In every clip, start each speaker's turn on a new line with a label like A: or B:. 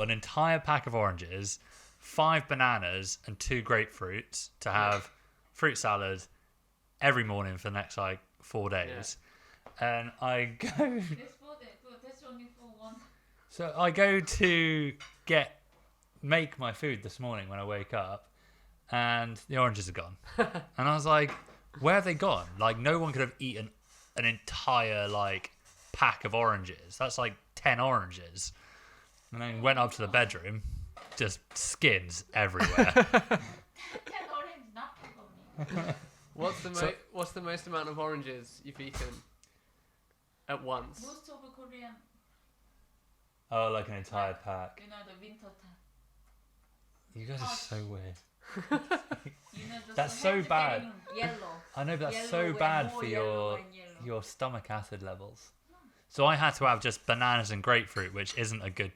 A: an entire pack of oranges, 5 bananas, and 2 grapefruits to have fruit salad every morning for the next 4 days. And I go.
B: That's only for one.
A: So I go to make my food this morning when I wake up, and the oranges are gone. And I was like, where have they gone? Like, no one could have eaten an entire pack of oranges. That's 10 oranges. And then went up to the bedroom, just skins everywhere.
C: What's the most amount of oranges you've eaten at once?
B: Most of the Korean.
A: Oh, like an entire pack.
B: You know, the winter time.
A: You guys are so weird.
B: You know,
A: That's so bad.
B: Yellow.
A: I know, but that's
B: Yellow
A: so bad for
B: yellow.
A: your stomach acid levels. So I had to have just bananas and grapefruit, which isn't a good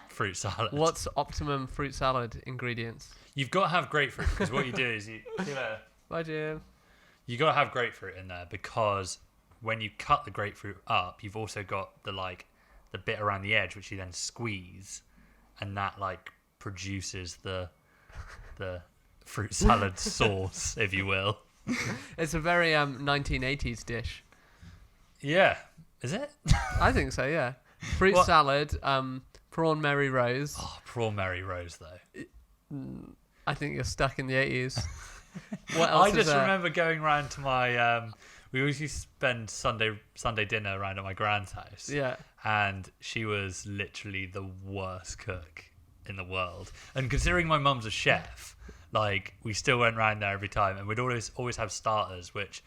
A: fruit salad.
C: What's optimum fruit salad ingredients?
A: You've got to have grapefruit, because what you do is
C: Bye, Jim.
A: you got to have grapefruit in there, because when you cut the grapefruit up, you've also got the bit around the edge, which you then squeeze, and that produces the fruit salad sauce, if you will.
C: It's a very 1980s dish.
A: Yeah, is it?
C: I think so. Yeah, fruit salad, prawn Mary Rose.
A: Oh, prawn Mary Rose though.
C: I think you're stuck in the 80s. What else?
A: I just remember going round to my. We always used to spend Sunday dinner around at my grand's house.
C: Yeah.
A: And she was literally the worst cook in the world. And considering my mum's a chef, we still went round there every time, and we'd always have starters, which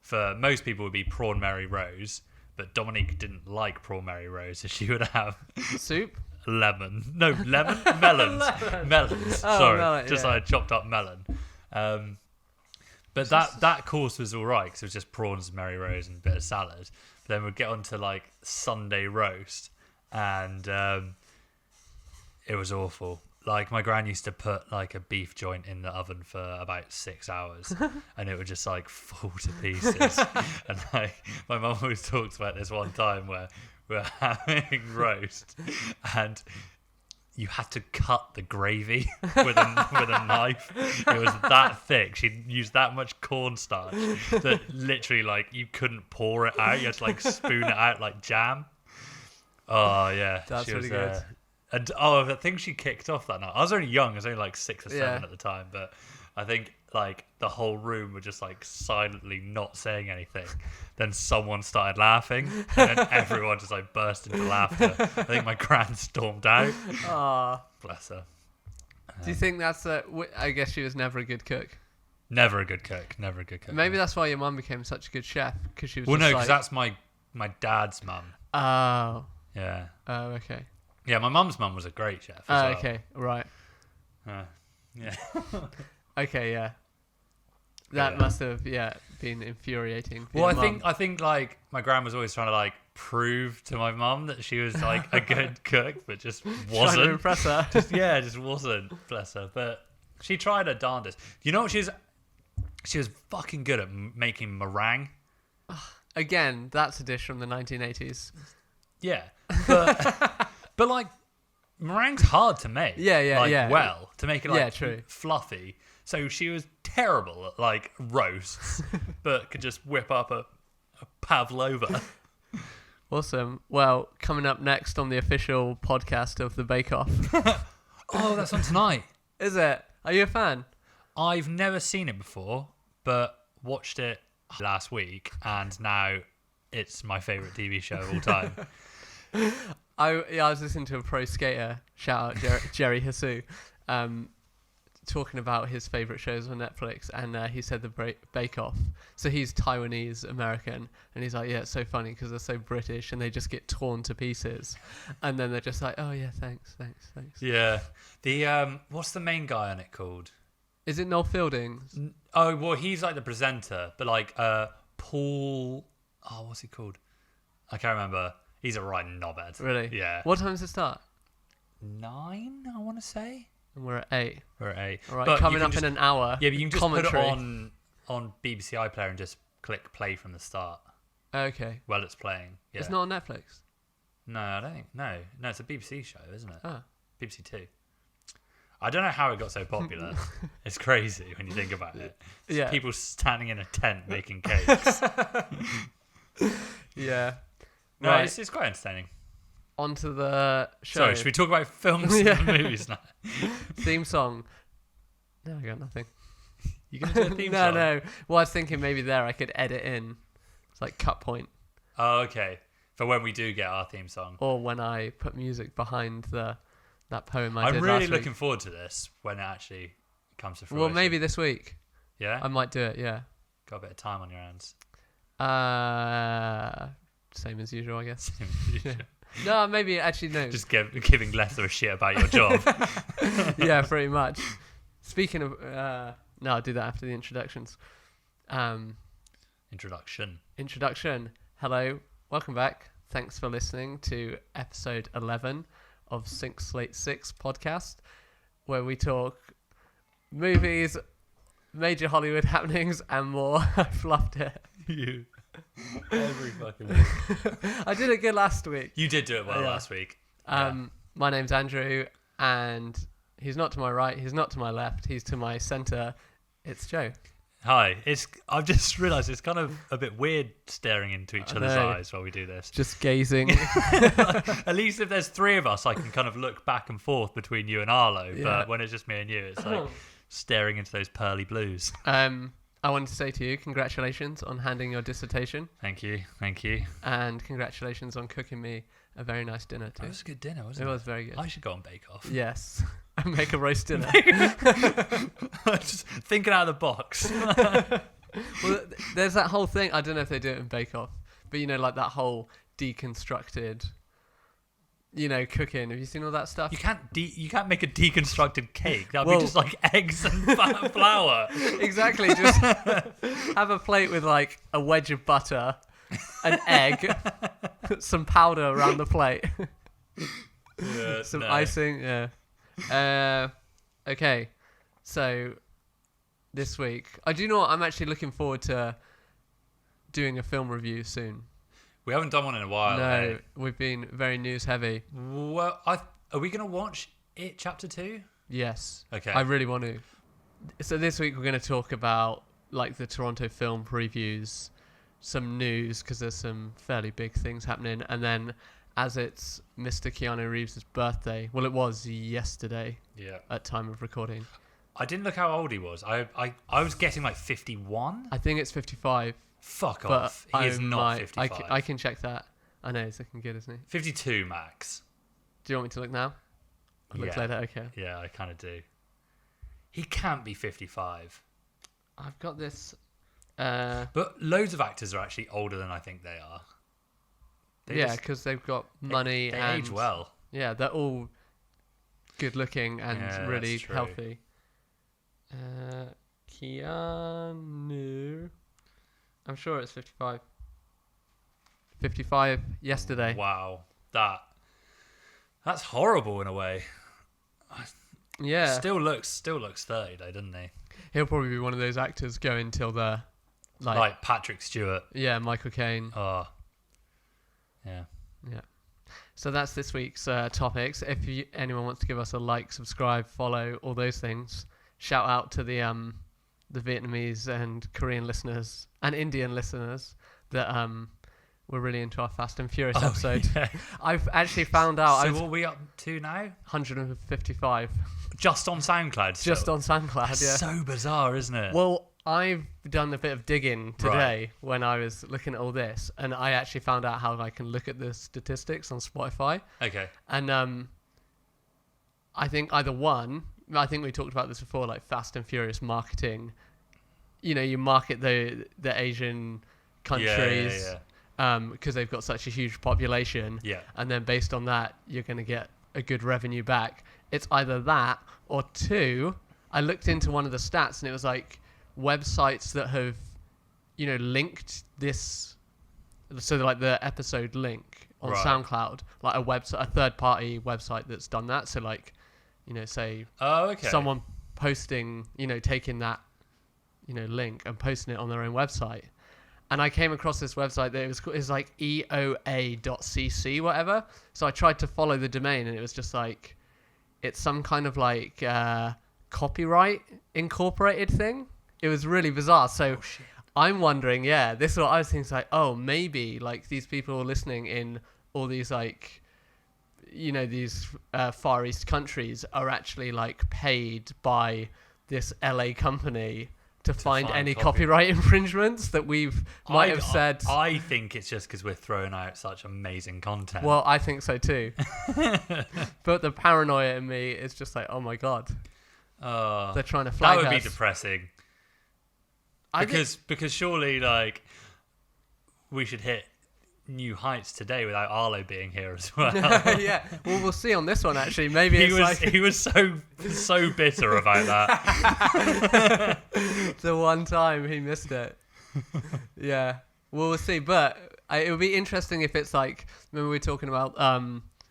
A: for most people would be prawn Mary Rose, but Dominique didn't like prawn Mary Rose, so she would have
C: soup.
A: Melons. Melons.
C: Oh,
A: Sorry,
C: melon,
A: just
C: yeah.
A: like a chopped up melon. But that course was all right, because it was just prawns, Mary Rose, and a bit of salad. But then we'd get on to Sunday roast, and it was awful. My gran used to put a beef joint in the oven for about 6 hours, and it would just fall to pieces. And my mum always talks about this one time where we were having roast, and you had to cut the gravy with a knife. It was that thick. She'd used that much cornstarch that literally you couldn't pour it out. You had to spoon it out like jam. Oh yeah,
C: that's really good.
A: And I think she kicked off that night. I was only young. I was only 6 or 7 at the time, but I think the whole room were just silently not saying anything. Then someone started laughing, and then everyone just burst into laughter. I think my gran stormed out.
C: Ah,
A: bless her.
C: Do you think that's I guess she was never a good cook.
A: Never a good cook.
C: Maybe that's why your mum became such a good chef, because she was.
A: Well, no, because that's my dad's mum.
C: Oh.
A: Yeah.
C: Oh, okay.
A: Yeah, my mum's mum was a great chef as well.
C: Okay, right.
A: Yeah.
C: Okay, yeah. That must have been infuriating.
A: Well, I think my gran was always trying to prove to my mum that she was a good cook, but just wasn't.
C: Trying to impress her.
A: just wasn't. Bless her. But she tried her darndest. You know what she was fucking good at making meringue.
C: Again, that's a dish from the 1980s.
A: Yeah, but meringue's hard to make.
C: Yeah.
A: Well, to make it
C: true.
A: fluffy. So she was terrible at roasts, but could just whip up a pavlova.
C: Awesome. Well, coming up next on the official podcast of the Bake Off.
A: Oh, that's on tonight.
C: Is it? Are you a fan?
A: I've never seen it before, but watched it last week, and now it's my favourite TV show of all time.
C: I was listening to a pro skater, shout out Jerry Hasu, talking about his favourite shows on Netflix, and he said the Bake Off. So he's Taiwanese American, and he's like, yeah, it's so funny because they're so British and they just get torn to pieces, and then they're just like, oh yeah, thanks.
A: Yeah. The what's the main guy on it called?
C: Is it Noel Fielding?
A: Oh well, he's the presenter, but Paul. Oh, what's he called? I can't remember. He's a right knobhead.
C: Really?
A: Yeah.
C: What time does it start?
A: 9, I want to say.
C: And we're at 8.
A: We're at 8.
C: All right,
A: but
C: coming up in an hour.
A: Yeah, but you can just
C: commentary.
A: put it on BBC iPlayer and just click play from the start.
C: Okay.
A: While it's playing. Yeah.
C: It's not on Netflix.
A: No, I don't think. No, it's a BBC show, isn't it?
C: Oh.
A: BBC Two. I don't know how it got so popular. It's crazy when you think about it. It's
C: Yeah.
A: people standing in a tent making cakes.
C: Yeah.
A: No,
C: Right.
A: it's quite entertaining.
C: Onto the show.
A: Sorry, should we talk about films
C: Yeah.
A: and movies now?
C: Theme song. No, I got nothing.
A: You gonna do a theme
C: no,
A: song?
C: no. Well, I was thinking maybe there I could edit in. It's like cut point.
A: Oh, okay. For when we do get our theme song.
C: Or when I put music behind that poem I
A: I'm
C: did
A: really
C: last
A: looking
C: week.
A: forward to this when it actually comes to fruition.
C: Well, maybe this week.
A: Yeah?
C: I might do it, yeah.
A: Got a bit of time on your hands.
C: Same as usual, I guess. No, maybe actually no.
A: Just giving less of a shit about your job.
C: Yeah, pretty much. Speaking of, no, I'll do that after the introductions. Introduction. Hello, welcome back. Thanks for listening to episode 11 of Sync Slate 6 podcast, where we talk movies, major Hollywood happenings, and more. I've loved it.
A: You. Every fucking week.
C: I did it good last week.
A: You did do it well
C: Yeah.
A: last week.
C: My name's Andrew, and he's not to my right, he's not to my left, he's to my centre. It's Joe.
A: Hi. I've just realised it's kind of a bit weird staring into each
C: I
A: other's
C: know.
A: eyes while we do this.
C: Just gazing.
A: At least if there's three of us, I can kind of look back and forth between you and Arlo.
C: Yeah.
A: But when it's just me and you, it's like staring into those pearly blues.
C: I wanted to say to you, congratulations on handing your dissertation,
A: Thank you.
C: and congratulations on cooking me a very nice dinner too.
A: It was a good dinner,
C: It
A: wasn't it?
C: was very good.
A: I should go on Bake Off.
C: Yes. Make a roast dinner.
A: Just thinking out of the box.
C: Well, there's that whole thing. I don't know if they do it in Bake Off, but like that whole deconstructed, cooking. Have you seen all that stuff?
A: You can't make a deconstructed cake. That'd
C: Well-
A: be just like eggs and flour.
C: Exactly. Just have a plate with like a wedge of butter, an egg, some powder around the plate,
A: Yeah,
C: some
A: no.
C: icing. Yeah. Okay. So this week, I do know what I'm actually looking forward to doing a film review soon.
A: We haven't done one in a while.
C: No,
A: eh?
C: we've been very news heavy.
A: Well, are we going to watch It Chapter 2?
C: Yes.
A: Okay.
C: I really want to. So this week we're going to talk about like the Toronto film previews, some news because there's some fairly big things happening, and then as it's Mr. Keanu Reeves' birthday, well, it was yesterday
A: Yeah.
C: at time of recording.
A: I didn't look how old he was. I was guessing like 51.
C: I think it's 55,
A: Fuck
C: but
A: off. He is not 55.
C: I can check that. I know he's looking good, isn't he?
A: 52 max.
C: Do you want me to look now? Or look
A: Yeah.
C: later. Okay.
A: Yeah, I kind of do. He can't be 55.
C: I've got this.
A: But loads of actors are actually older than I think they are. They
C: Yeah,
A: just-
C: because they've got money
A: they
C: and
A: age well.
C: yeah, they're all good looking and
A: Yeah,
C: really
A: that's true.
C: healthy. Keanu, I'm sure it's 55. 55 yesterday.
A: Wow. That's horrible in a way.
C: Yeah,
A: Still looks 30 though, doesn't he?
C: he'll probably be one of those actors going till they're
A: Like Patrick Stewart.
C: yeah, Michael Caine.
A: Oh. Yeah.
C: Yeah. So that's this week's topics. If anyone wants to give us a like, subscribe, follow, all those things, shout out to the Vietnamese and Korean listeners and Indian listeners that were really into our Fast and Furious episode.
A: Yeah.
C: I've actually found out I
A: So
C: was
A: what are we up to now?
C: 155
A: Just on SoundCloud still?
C: just on SoundCloud.
A: That's
C: Yeah.
A: so bizarre, isn't it?
C: Well, I've done a bit of digging today when I was looking at all this, and I actually found out how I can look at the statistics on Spotify.
A: Okay.
C: And I think I think we talked about this before, like Fast and Furious marketing. You market the Asian countries because they've got such a huge population.
A: Yeah.
C: And then based on that, you're going to get a good revenue back. It's either that or two, I looked into one of the stats and it was like websites that have, linked this. So like the episode link on
A: Right.
C: SoundCloud, like a third-party website that's done that. So like, say
A: Oh, okay.
C: someone posting, taking that, link and posting it on their own website, And I came across this website that it was like eoa.cc, whatever. So I tried to follow the domain, and it was just like, it's some kind of like copyright incorporated thing. It was really bizarre. So I'm wondering, this is what I was thinking. It's like, oh, maybe like these people listening in all these like, these Far East countries are actually like paid by this LA company to find any copyright infringements that might have said.
A: I think it's just because we're throwing out such amazing content.
C: Well, I think so too. But the paranoia in me is just like, oh my God. They're trying to flag us.
A: That would be depressing. Because surely, like, we should hit new heights today without Arlo being here as well.
C: Yeah. Well, we'll see on this one, actually. Maybe
A: he was so bitter about that.
C: The one time he missed it. Yeah. Well, we'll see. But it would be interesting if it's like, remember we were talking about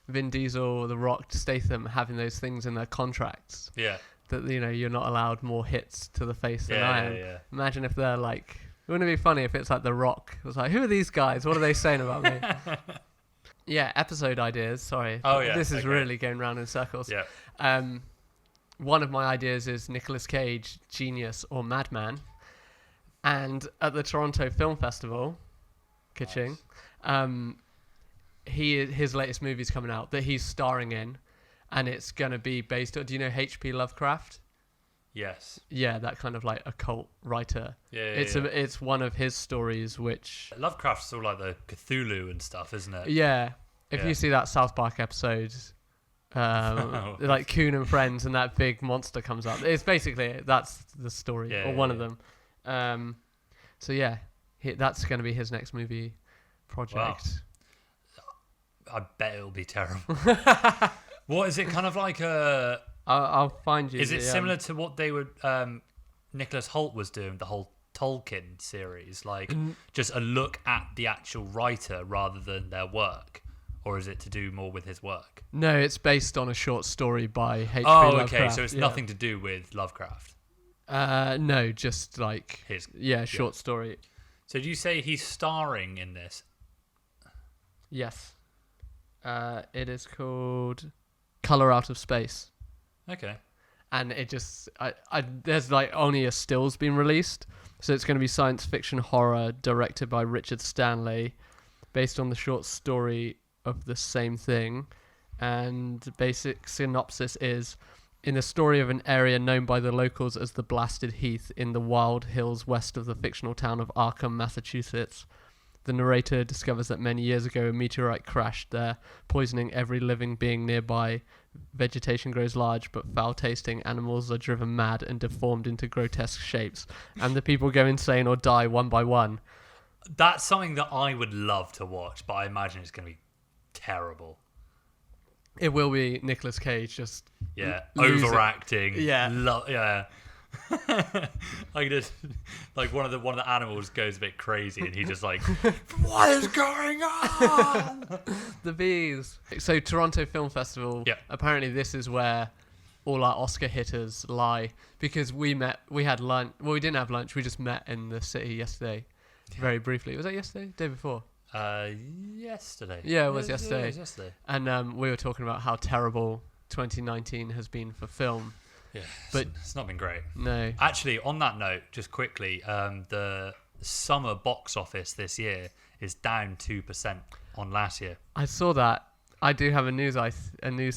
C: Vin Diesel, The Rock, Statham having those things in their contracts.
A: Yeah.
C: That, you're not allowed more hits to the face than I am.
A: Yeah.
C: Imagine if they're like, wouldn't it be funny if it's like The Rock? It was like, who are these guys? What are they saying about me? Yeah, episode ideas. Sorry.
A: Oh, yeah.
C: This is really going round in circles.
A: Yeah.
C: One of my ideas is Nicolas Cage, Genius or Madman. And at the Toronto Film Festival, Ka-ching, his latest movie's coming out that he's starring in. And it's going to be based on, do you know H.P. Lovecraft?
A: Yes.
C: Yeah, that kind of like occult writer.
A: Yeah.
C: It's one of his stories, which
A: Lovecraft's all like the Cthulhu and stuff, isn't it?
C: Yeah. If you see that South Park episode, like Coon and Friends, and that big monster comes up, it's basically that's the story or one of them. So yeah, that's going to be his next movie project.
A: Wow. I bet it'll be terrible. What is it? Kind of like a.
C: I'll find you.
A: Is it similar to what they would? Nicholas Hoult was doing the whole Tolkien series, like just a look at the actual writer rather than their work, or is it to do more with his work?
C: No, it's based on a short story by H.P.
A: Lovecraft. Okay, so it's nothing to do with Lovecraft.
C: No, just like
A: his
C: short story.
A: So do you say he's starring in this?
C: Yes. It is called Color Out of Space.
A: Okay.
C: And it just, there's like only a still's been released. So it's going to be science fiction horror directed by Richard Stanley, based on the short story of the same thing. And the basic synopsis is, in the story of an area known by the locals as the Blasted Heath in the wild hills west of the fictional town of Arkham, Massachusetts, the narrator discovers that many years ago a meteorite crashed there, poisoning every living being nearby. Vegetation grows large, but foul-tasting animals are driven mad and deformed into grotesque shapes, and the people go insane or die one by one.
A: That's something that I would love to watch, but I imagine it's going to be terrible.
C: It will be Nicolas Cage just
A: overacting.
C: Yeah.
A: Like just like one of the animals goes a bit crazy and he just like, what is going on?
C: The bees. So Toronto Film Festival.
A: Yeah.
C: Apparently this is where all our Oscar hitters lie, because we had lunch. Well, we didn't have lunch. We just met in the city yesterday, very briefly. Was that yesterday? Day before?
A: Yesterday.
C: Yeah, it was yesterday.
A: It was yesterday.
C: And we were talking about how terrible 2019 has been for film.
A: Yeah,
C: but
A: it's not been great.
C: No.
A: Actually, on that note, just quickly, the summer box office this year is down 2% on last year.
C: I saw that. I do have a news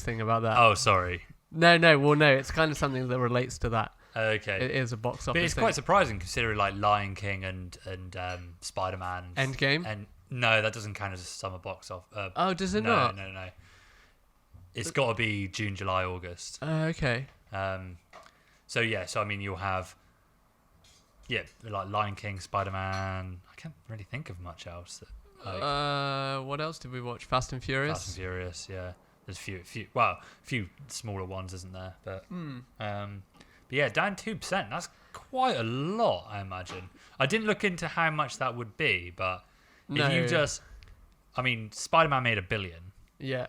C: thing about that.
A: Oh, sorry.
C: No. Well, no. It's kind of something that relates to that.
A: Okay.
C: It is a box office.
A: But it's quite surprising considering like Lion King and Spider-Man.
C: Endgame.
A: And no, that doesn't count as a summer box office.
C: Oh, does it not?
A: No. It's got to be June, July, August.
C: Okay.
A: So I mean, you'll have, like Lion King, Spider-Man. I can't really think of much else.
C: What else did we watch? Fast and Furious.
A: Fast and Furious, yeah. There's a few smaller ones, isn't there? But yeah, down 2%. That's quite a lot, I imagine. I didn't look into how much that would be, but if you just, I mean, Spider-Man made $1 billion.
C: Yeah.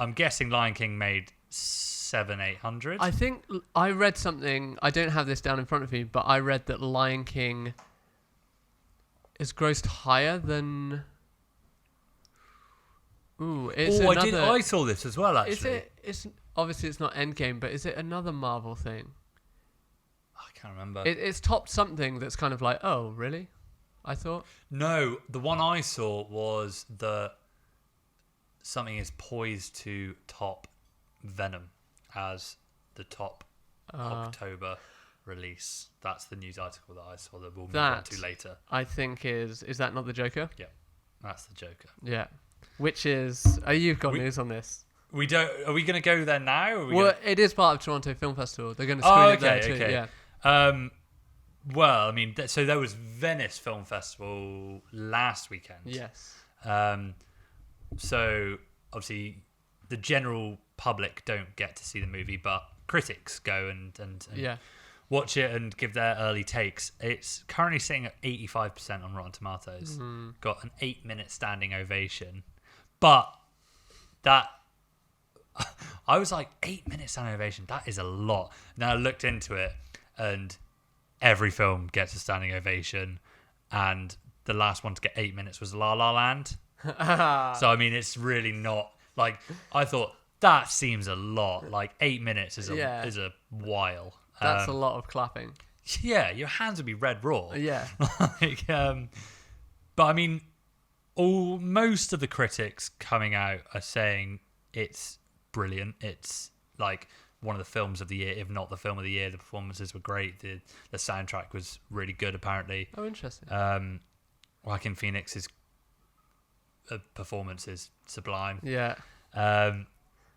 A: I'm guessing Lion King made 700-800.
C: I think I read something. I don't have this down in front of me, but I read that Lion King it's grossed higher than. Ooh, it's
A: Oh,
C: another.
A: I saw this as well. Actually,
C: Is it? It's obviously it's not Endgame, but is it another Marvel thing?
A: I can't remember.
C: It's topped something that's kind of like, oh, really? I thought.
A: No, the one I saw was that something is poised to top Venom as the top October release. That's the news article that I saw that we'll move on to later.
C: I think is that not the Joker?
A: Yeah, that's the Joker.
C: Yeah. Which is... Oh, you've got news on this.
A: We don't. Are we going to go there now? Or
C: Well, it is part of Toronto Film Festival. They're going to screen it there too.
A: Okay.
C: Yeah.
A: Well, I mean, so there was Venice Film Festival last weekend.
C: Yes.
A: So obviously, the general public don't get to see the movie, but critics go and watch it and give their early takes. It's currently sitting at 85% on Rotten Tomatoes. Got an 8-minute standing ovation, but that. I was like, 8 minutes standing ovation, that is a lot. Now I looked into it, and every film gets a standing ovation, and the last one to get 8 minutes was La La Land. So I mean, it's really not like I thought. That seems a lot. Like 8 minutes is a while.
C: That's a lot of clapping.
A: Yeah, your hands would be red raw.
C: Yeah.
A: But I mean, most of the critics coming out are saying it's brilliant. It's like one of the films of the year, if not the film of the year. The performances were great. The soundtrack was really good, apparently.
C: Oh, interesting.
A: Joaquin Phoenix's performance is sublime.
C: Yeah.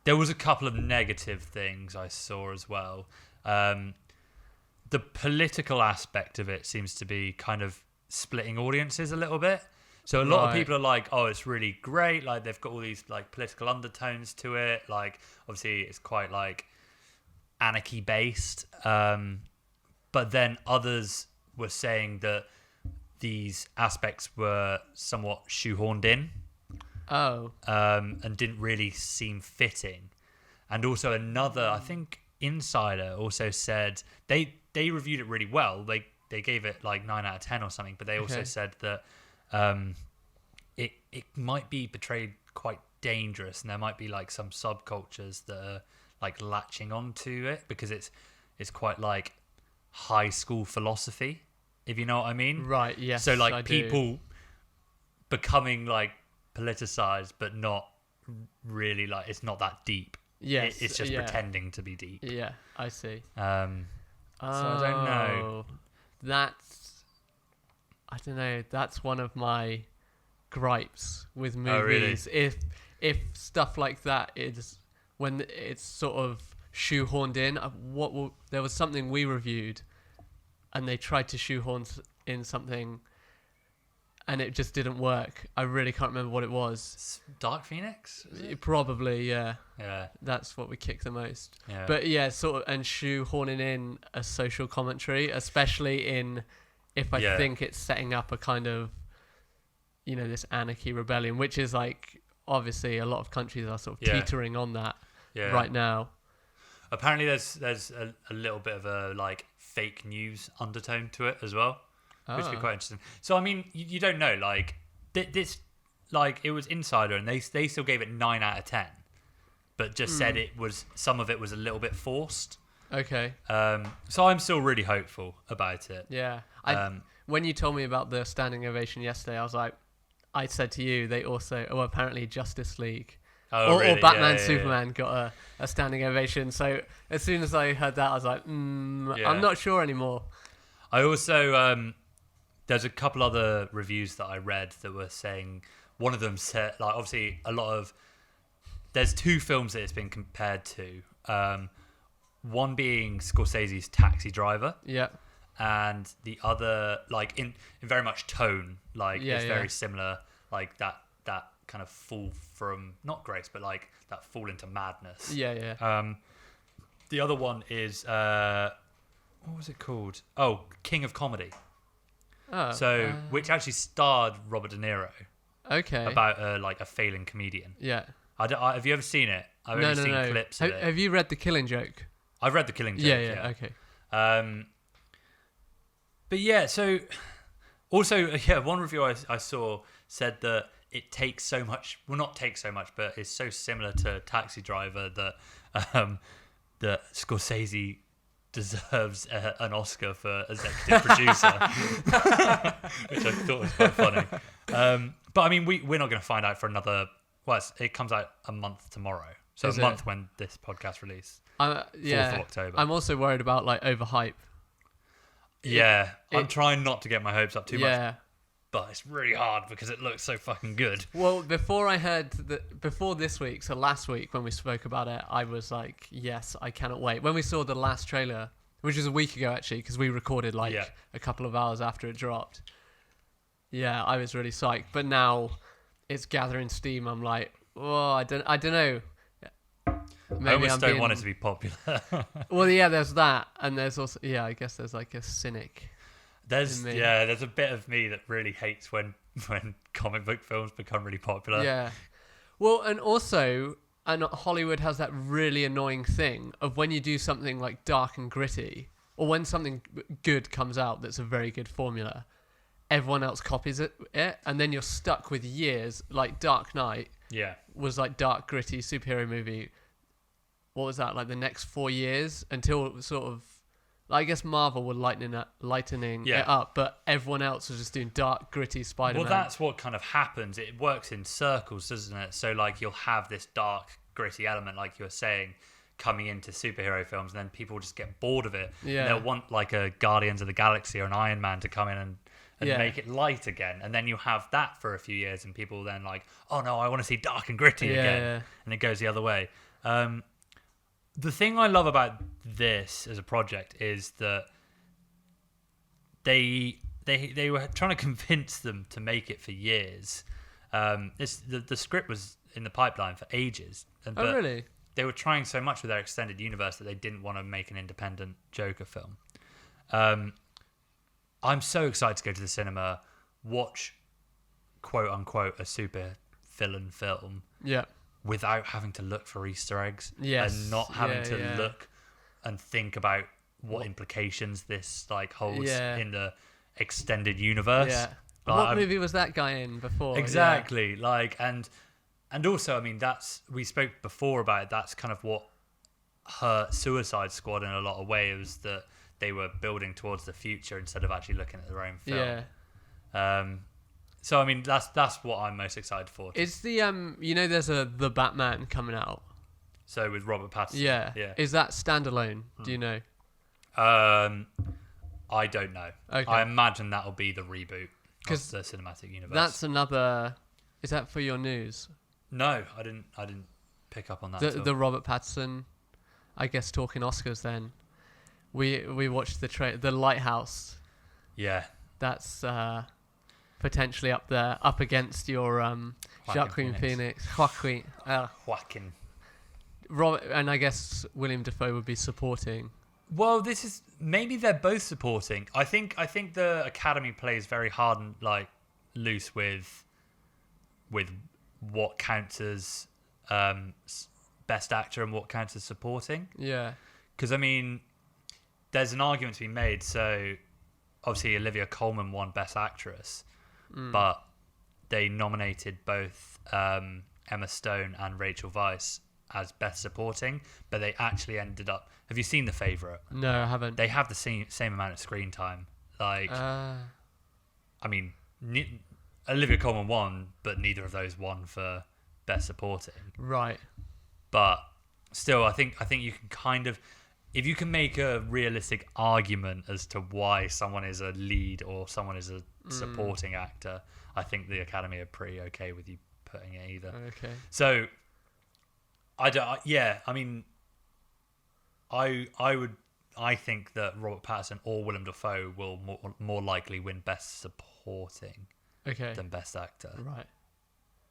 A: There was a couple of negative things I saw as well. The political aspect of it seems to be kind of splitting audiences a little bit. So a lot of people are like, oh, it's really great. Like they've got all these like political undertones to it. Like obviously it's quite like anarchy based. But then others were saying that these aspects were somewhat shoehorned in.
C: Oh.
A: And didn't really seem fitting. And also another, I think Insider also said they reviewed it really well. They gave it like 9 out of 10 or something, but they also said that it might be portrayed quite dangerous, and there might be like some subcultures that are like latching onto it because it's quite like high school philosophy, if you know what I mean.
C: Right, yes.
A: So like
C: I
A: people becoming like politicized, but not really like it's not that deep.
C: Yes,
A: it's just pretending to be deep.
C: Yeah, I see.
A: So I don't know.
C: I don't know. That's one of my gripes with movies.
A: Oh, really?
C: If stuff like that is when it's sort of shoehorned in. There was something we reviewed, and they tried to shoehorn in something, and it just didn't work. I really can't remember what it was.
A: Dark Phoenix?
C: Probably, yeah.
A: Yeah.
C: That's what we kick the most.
A: Yeah.
C: But yeah, sort of, and shoehorning in a social commentary, especially if I think it's setting up a kind of, this anarchy rebellion, which is like, obviously a lot of countries are sort of teetering on that right now. Apparently
A: there's a little bit of a like fake news undertone to it as well. Which would be quite interesting. So, I mean, you don't know. Like, this, like, it was Insider, and they still gave it 9 out of 10, but just said some of it was a little bit forced.
C: Okay.
A: So I'm still really hopeful about it.
C: Yeah. When you told me about the standing ovation yesterday, I said to you, they also, apparently Justice League or Batman Superman got a standing ovation. So as soon as I heard that, I was like, I'm not sure anymore.
A: I also... there's a couple other reviews that I read that were saying, one of them said, like, obviously there's 2 films that it's been compared to. One being Scorsese's Taxi Driver.
C: Yeah.
A: And the other, like, in very much tone, like, it's very similar, like, that kind of fall from, not grace, but, like, that fall into madness.
C: Yeah, yeah.
A: The other one is, what was it called? Oh, King of Comedy.
C: Oh,
A: which actually starred Robert De Niro.
C: Okay.
A: About like a failing comedian.
C: Yeah.
A: Have you ever seen it? I've only seen clips of it.
C: Have you read The Killing Joke?
A: I've read The Killing Joke.
C: Yeah. Okay.
A: But yeah, so Also, yeah, one review I saw said that it takes so much. Well, not takes so much, but it's so similar to Taxi Driver that Scorsese deserves an Oscar for executive producer, which I thought was quite funny. But I mean, we're not going to find out for another. Well, it comes out a month tomorrow, so
C: Is
A: a month
C: it?
A: when this podcast released.
C: 4th
A: of October.
C: I'm also worried about like overhype.
A: Yeah, I'm trying not to get my hopes up too much,
C: Yeah.
A: but it's really hard because it looks so fucking good.
C: Well, before this week, so last week when we spoke about it, I was like, yes, I cannot wait. When we saw the last trailer, which was a week ago actually, because we recorded like a couple of hours after it dropped. Yeah, I was really psyched. But now it's gathering steam. I'm like, oh, I don't know. Maybe
A: I almost don't want it to be popular.
C: Well, yeah, there's that, and there's also I guess there's like a cynic.
A: There's a bit of me that really hates when comic book films become really popular.
C: Yeah. Well, and also, Hollywood has that really annoying thing of when you do something like dark and gritty, or when something good comes out that's a very good formula, everyone else copies it, and then you're stuck with years. Like Dark Knight was like dark, gritty superhero movie. What was that, like the next 4 years until it was sort of, I guess Marvel were lightening it up, but everyone else was just doing dark, gritty Spider-Man.
A: Well, that's what kind of happens. It works in circles, doesn't it? So like you'll have this dark, gritty element, like you were saying, coming into superhero films, and then people just get bored of it.
C: Yeah.
A: And they'll want like a Guardians of the Galaxy or an Iron Man to come in and make it light again. And then you have that for a few years, and people then like, oh no, I want to see dark and gritty again. Yeah. And it goes the other way. The thing I love about this as a project is that they were trying to convince them to make it for years. The script was in the pipeline for ages. But
C: really?
A: They were trying so much with their extended universe that they didn't want to make an independent Joker film. I'm so excited to go to the cinema, watch quote unquote a super villain film.
C: Yeah.
A: Without having to look for Easter eggs, and not having to look and think about what implications this like holds in the extended universe.
C: Yeah.
A: Like,
C: what movie was that guy in before?
A: Exactly. Yeah. Like and also, I mean, we spoke before about it, that's kind of what hurt Suicide Squad in a lot of ways, that they were building towards the future instead of actually looking at their own film. Yeah. So I mean, that's what I'm most excited for.
C: Is the there's the Batman coming out?
A: So with Robert Pattinson.
C: Yeah. Is that standalone? Do you know?
A: I don't know. Okay. I imagine that'll be the reboot of the cinematic universe.
C: That's another. Is that for your news?
A: No, I didn't pick up on that.
C: The Robert Pattinson, I guess, talking Oscars. Then we watched the Lighthouse.
A: Yeah.
C: That's potentially up there, up against your Joaquin Phoenix.
A: Joaquin.
C: Robert, and I guess William Dafoe would be supporting.
A: Well, maybe they're both supporting. I think the Academy plays very hard and like loose with what counts as best actor and what counts as supporting.
C: Yeah.
A: Because I mean, there's an argument to be made. So obviously Olivia Colman won Best Actress. But they nominated both Emma Stone and Rachel Weisz as Best Supporting, but they actually ended up... Have you seen The Favourite?
C: No, I haven't.
A: They have the same amount of screen time. Like, I mean, Olivia Colman won, but neither of those won for Best Supporting.
C: Right.
A: But still, I think you can kind of... If you can make a realistic argument as to why someone is a lead or someone is a supporting actor, I think the Academy are pretty okay with you putting it either.
C: Okay.
A: So, I think that Robert Pattinson or Willem Dafoe will more likely win Best Supporting than Best Actor.
C: Right.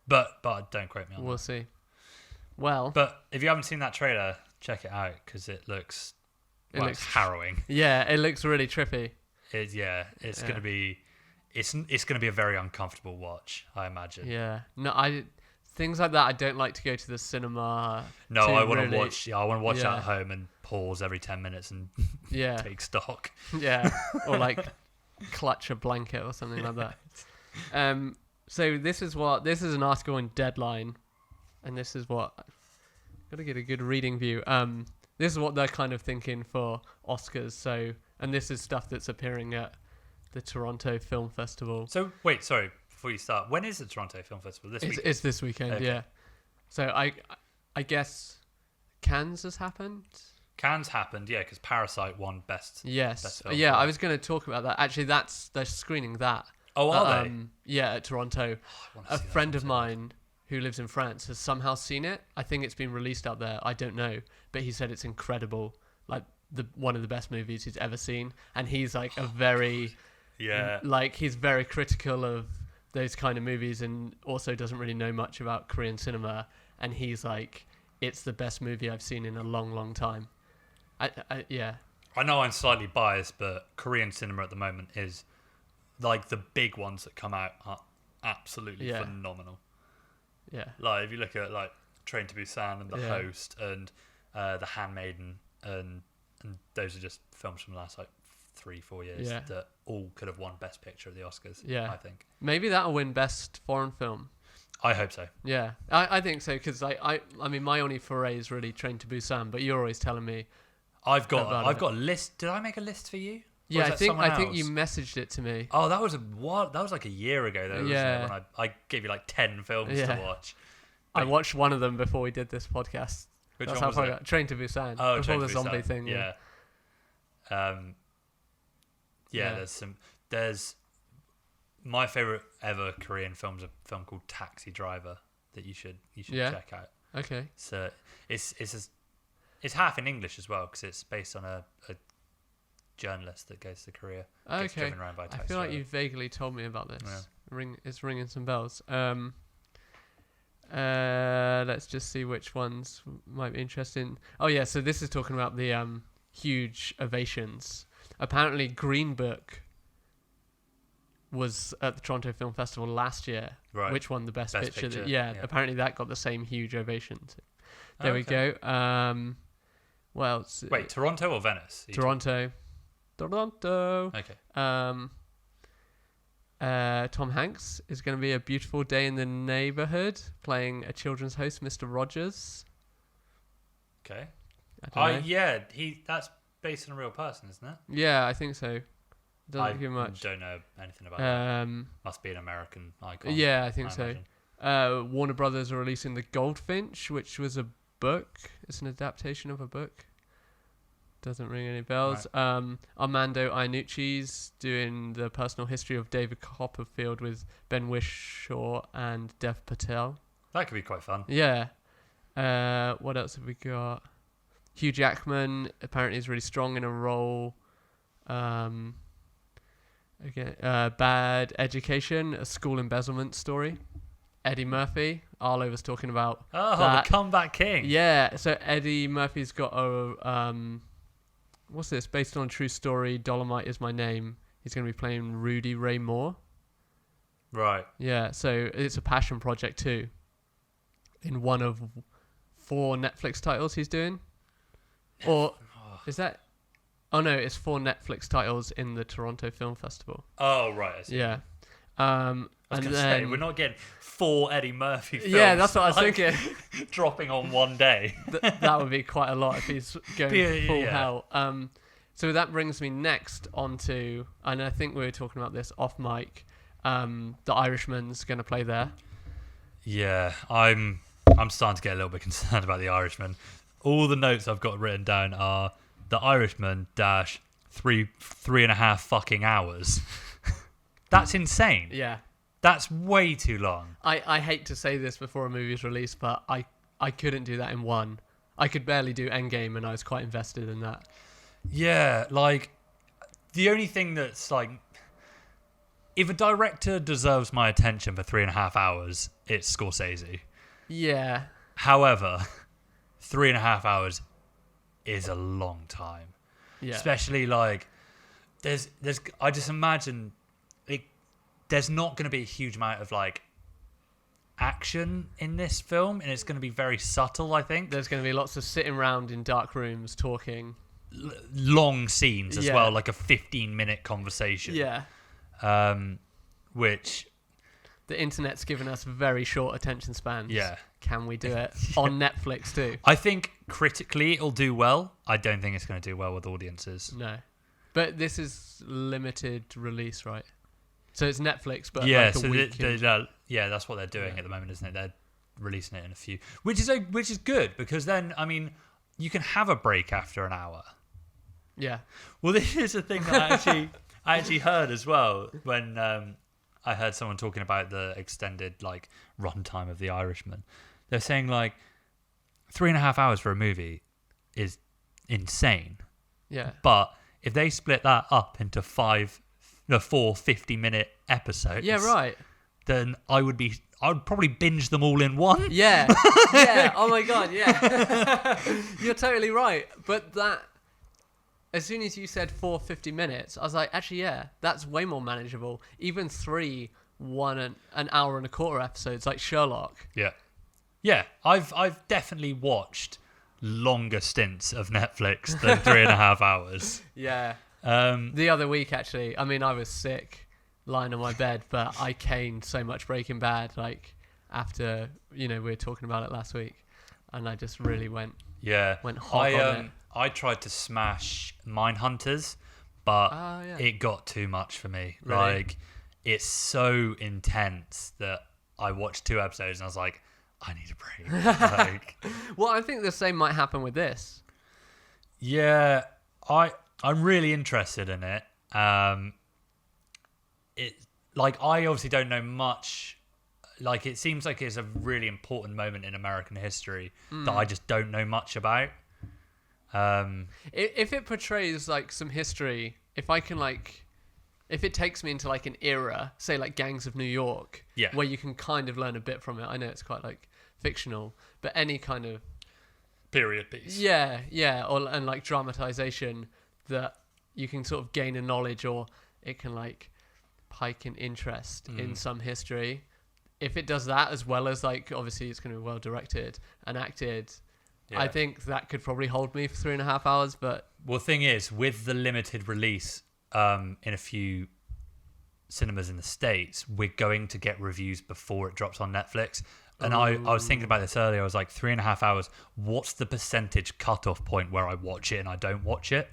A: But don't quote me on that.
C: We'll see. Well,
A: but if you haven't seen that trailer, check it out because it looks it's harrowing.
C: Yeah, it looks really trippy.
A: It's gonna be it's gonna be a very uncomfortable watch, I imagine.
C: Yeah. No, things like that I don't like to go to the cinema.
A: No, I want to watch. Yeah, I want to watch at home and pause every 10 minutes and take stock.
C: Yeah, or like clutch a blanket or something like that. So this is an article in Deadline, and this is what gotta get a good reading view. This is what they're kind of thinking for Oscars. So, and this is stuff that's appearing at the Toronto Film Festival.
A: So wait, sorry, before you start, when is the Toronto Film Festival? This week?
C: It's this weekend,
A: Okay.
C: yeah. So I guess Cannes has happened.
A: Cannes happened, yeah, because Parasite won best.
C: Yes,
A: Best film,
C: yeah.
A: right?
C: I was going to talk about that. Actually, they're screening that.
A: Oh, are they?
C: Yeah, at Toronto.
A: I wanna
C: A
A: see that
C: friend
A: film
C: of
A: so
C: mine who lives in France has somehow seen it. I think it's been released out there. I don't know, but he said it's incredible. Like one of the best movies he's ever seen, and he's like a very
A: Yeah.
C: like he's very critical of those kind of movies, and also doesn't really know much about Korean cinema. And he's like, it's the best movie I've seen in a long, long time. Yeah.
A: I know I'm slightly biased, but Korean cinema at the moment is like the big ones that come out are absolutely
C: Yeah.
A: phenomenal.
C: Yeah.
A: Like if you look at like Train to Busan and The
C: Yeah.
A: Host and The Handmaiden and those are just films from the last like 3-4 years
C: Yeah.
A: that all could have won Best Picture at the Oscars.
C: Yeah.
A: I think.
C: Maybe that'll win Best Foreign Film.
A: I hope so.
C: Yeah, I think so, because I mean, my only foray is really Train to Busan, but you're always telling me.
A: I've got
C: About it.
A: a list. Did I make a list for you? Or
C: Yeah,
A: was
C: I
A: that
C: think
A: someone
C: you
A: else?
C: messaged it to me.
A: Oh, that was like a year ago though.
C: Yeah.
A: Wasn't it? When I gave you like 10 films
C: Yeah.
A: to watch.
C: I watched one of them before we did this podcast.
A: Which
C: That's
A: one
C: how
A: was
C: far I
A: it?
C: got. Train to Busan.
A: Oh,
C: before
A: Train
C: the
A: to
C: zombie
A: Busan.
C: thing.
A: Yeah.
C: Yeah.
A: There's my favorite ever Korean film's a film called Taxi Driver that you should
C: Yeah.
A: check out.
C: Okay.
A: So it's half in English as well because it's based on a journalist that goes to Korea. Gets
C: Okay.
A: driven around by a
C: I
A: taxi
C: feel like
A: driver.
C: you vaguely told me about this.
A: Yeah.
C: It's ringing some bells. Let's just see which ones might be interesting. Oh yeah, so this is talking about the huge ovations. Apparently, Green Book was at the Toronto Film Festival last year,
A: Right.
C: which won the best picture.
A: Picture,
C: Yeah,
A: yeah.
C: apparently that got the same huge ovations. There we
A: Okay.
C: go. What else?
A: Wait, Toronto or Venice?
C: Toronto.
A: Okay.
C: Tom Hanks is going to be A Beautiful Day in the Neighbourhood, playing a children's host, Mr. Rogers.
A: Okay.
C: I don't know.
A: Yeah, that's based on a real person, isn't it?
C: Yeah, I think so.
A: I
C: Doesn't give much.
A: don't know anything about that.
C: Um,
A: Must be an American icon.
C: yeah, I think
A: I
C: so.
A: imagine.
C: Warner Brothers are releasing The Goldfinch, which was a book. It's an adaptation of a book. Doesn't ring any bells. Armando Iannucci's doing the personal history of David Copperfield with Ben Whishaw and Dev Patel.
A: That could be quite fun.
C: Yeah. What else have we got? Hugh Jackman apparently is really strong in a role. Bad Education, a school embezzlement story. Eddie Murphy, Arlo was talking about.
A: Oh,
C: that.
A: the Comeback King.
C: Yeah, so Eddie Murphy's got a what's this? Based on a true story. Dolomite is my name. He's going to be playing Rudy Ray Moore.
A: Right.
C: Yeah, so it's a passion project too. In one of 4 Netflix titles he's doing, or is that? Oh no, it's 4 Netflix titles in the Toronto Film Festival.
A: Oh, right. I see.
C: Yeah.
A: I was
C: And
A: going to say, we're not getting 4 Eddie Murphy films.
C: Yeah, that's what I was
A: like,
C: thinking.
A: dropping on one day.
C: That would be quite a lot if he's going
A: Yeah,
C: full
A: yeah.
C: hell. So that brings me next onto, and I think we were talking about this off mic. The Irishman's going to play there.
A: Yeah, I'm starting to get a little bit concerned about The Irishman. All the notes I've got written down are The Irishman dash 3.5 fucking hours. That's insane.
C: Yeah.
A: That's way too long.
C: I hate to say this before a movie's released, but I couldn't do that in one. I could barely do Endgame, and I was quite invested in that.
A: Yeah, like, the only thing that's like, if a director deserves my attention for 3.5 hours, it's Scorsese.
C: Yeah.
A: However, 3.5 hours is a long time.
C: Yeah.
A: Especially like, there's I just imagine there's not going to be a huge amount of like action in this film, and it's going to be very subtle, I think.
C: There's going to be lots of sitting around in dark rooms talking.
A: long scenes as
C: Yeah.
A: well, like a 15-minute conversation.
C: Yeah.
A: Which,
C: The internet's given us very short attention spans.
A: yeah.
C: Can we do it on Netflix too?
A: I think critically it'll do well. I don't think it's going to do well with audiences.
C: No. But this is limited release, right? So it's Netflix, but
A: Yeah,
C: like a
A: so
C: week.
A: that's what they're doing
C: Yeah.
A: at the moment, isn't it? They're releasing it in a few, which is good, because then, I mean, you can have a break after an hour.
C: Yeah.
A: Well, this is the thing that I actually heard as well when I heard someone talking about the extended like runtime of The Irishman. They're saying like 3.5 hours for a movie is insane,
C: Yeah.
A: but if they split that up into four 50-minute episodes,
C: Yeah, right.
A: then I would probably binge them all in one.
C: Yeah. Yeah. Oh my god, yeah. You're totally right. But that, as soon as you said 450 minutes, I was like, actually, yeah, that's way more manageable. Even 3 an hour and a quarter episodes like Sherlock.
A: Yeah. I've definitely watched longer stints of Netflix than 3.5 hours.
C: Yeah.
A: Um,
C: The other week, actually, I mean, I was sick lying on my bed, but I caned so much Breaking Bad, like, after, we were talking about it last week, and I just really went
A: yeah.
C: hot on it.
A: I tried to smash Mindhunters, but
C: Oh, yeah.
A: it got too much for me.
C: Really?
A: Like, it's so intense that I watched 2 episodes and I was like, I need a break. Like,
C: Well, I think the same might happen with this.
A: yeah, I'm really interested in it. It like I obviously don't know much. Like, it seems like it's a really important moment in American history that I just don't know much about.
C: If it portrays, like, some history, if it takes me into, like, an era, say, like, Gangs of New York,
A: Yeah.
C: where you can kind of learn a bit from it. I know it's quite, like, fictional, but any kind of
A: Period piece.
C: yeah, and like dramatization that you can sort of gain a knowledge, or it can like pike an interest in some history. If it does that, as well as, like, obviously it's going to be well directed and acted, I think that could probably hold me for 3.5 hours. But
A: Well, the thing is, with the limited release in a few cinemas in the States, we're going to get reviews before it drops on Netflix. And I was thinking about this earlier. I was like, 3.5 hours. What's the percentage cutoff point where I watch it and I don't watch it?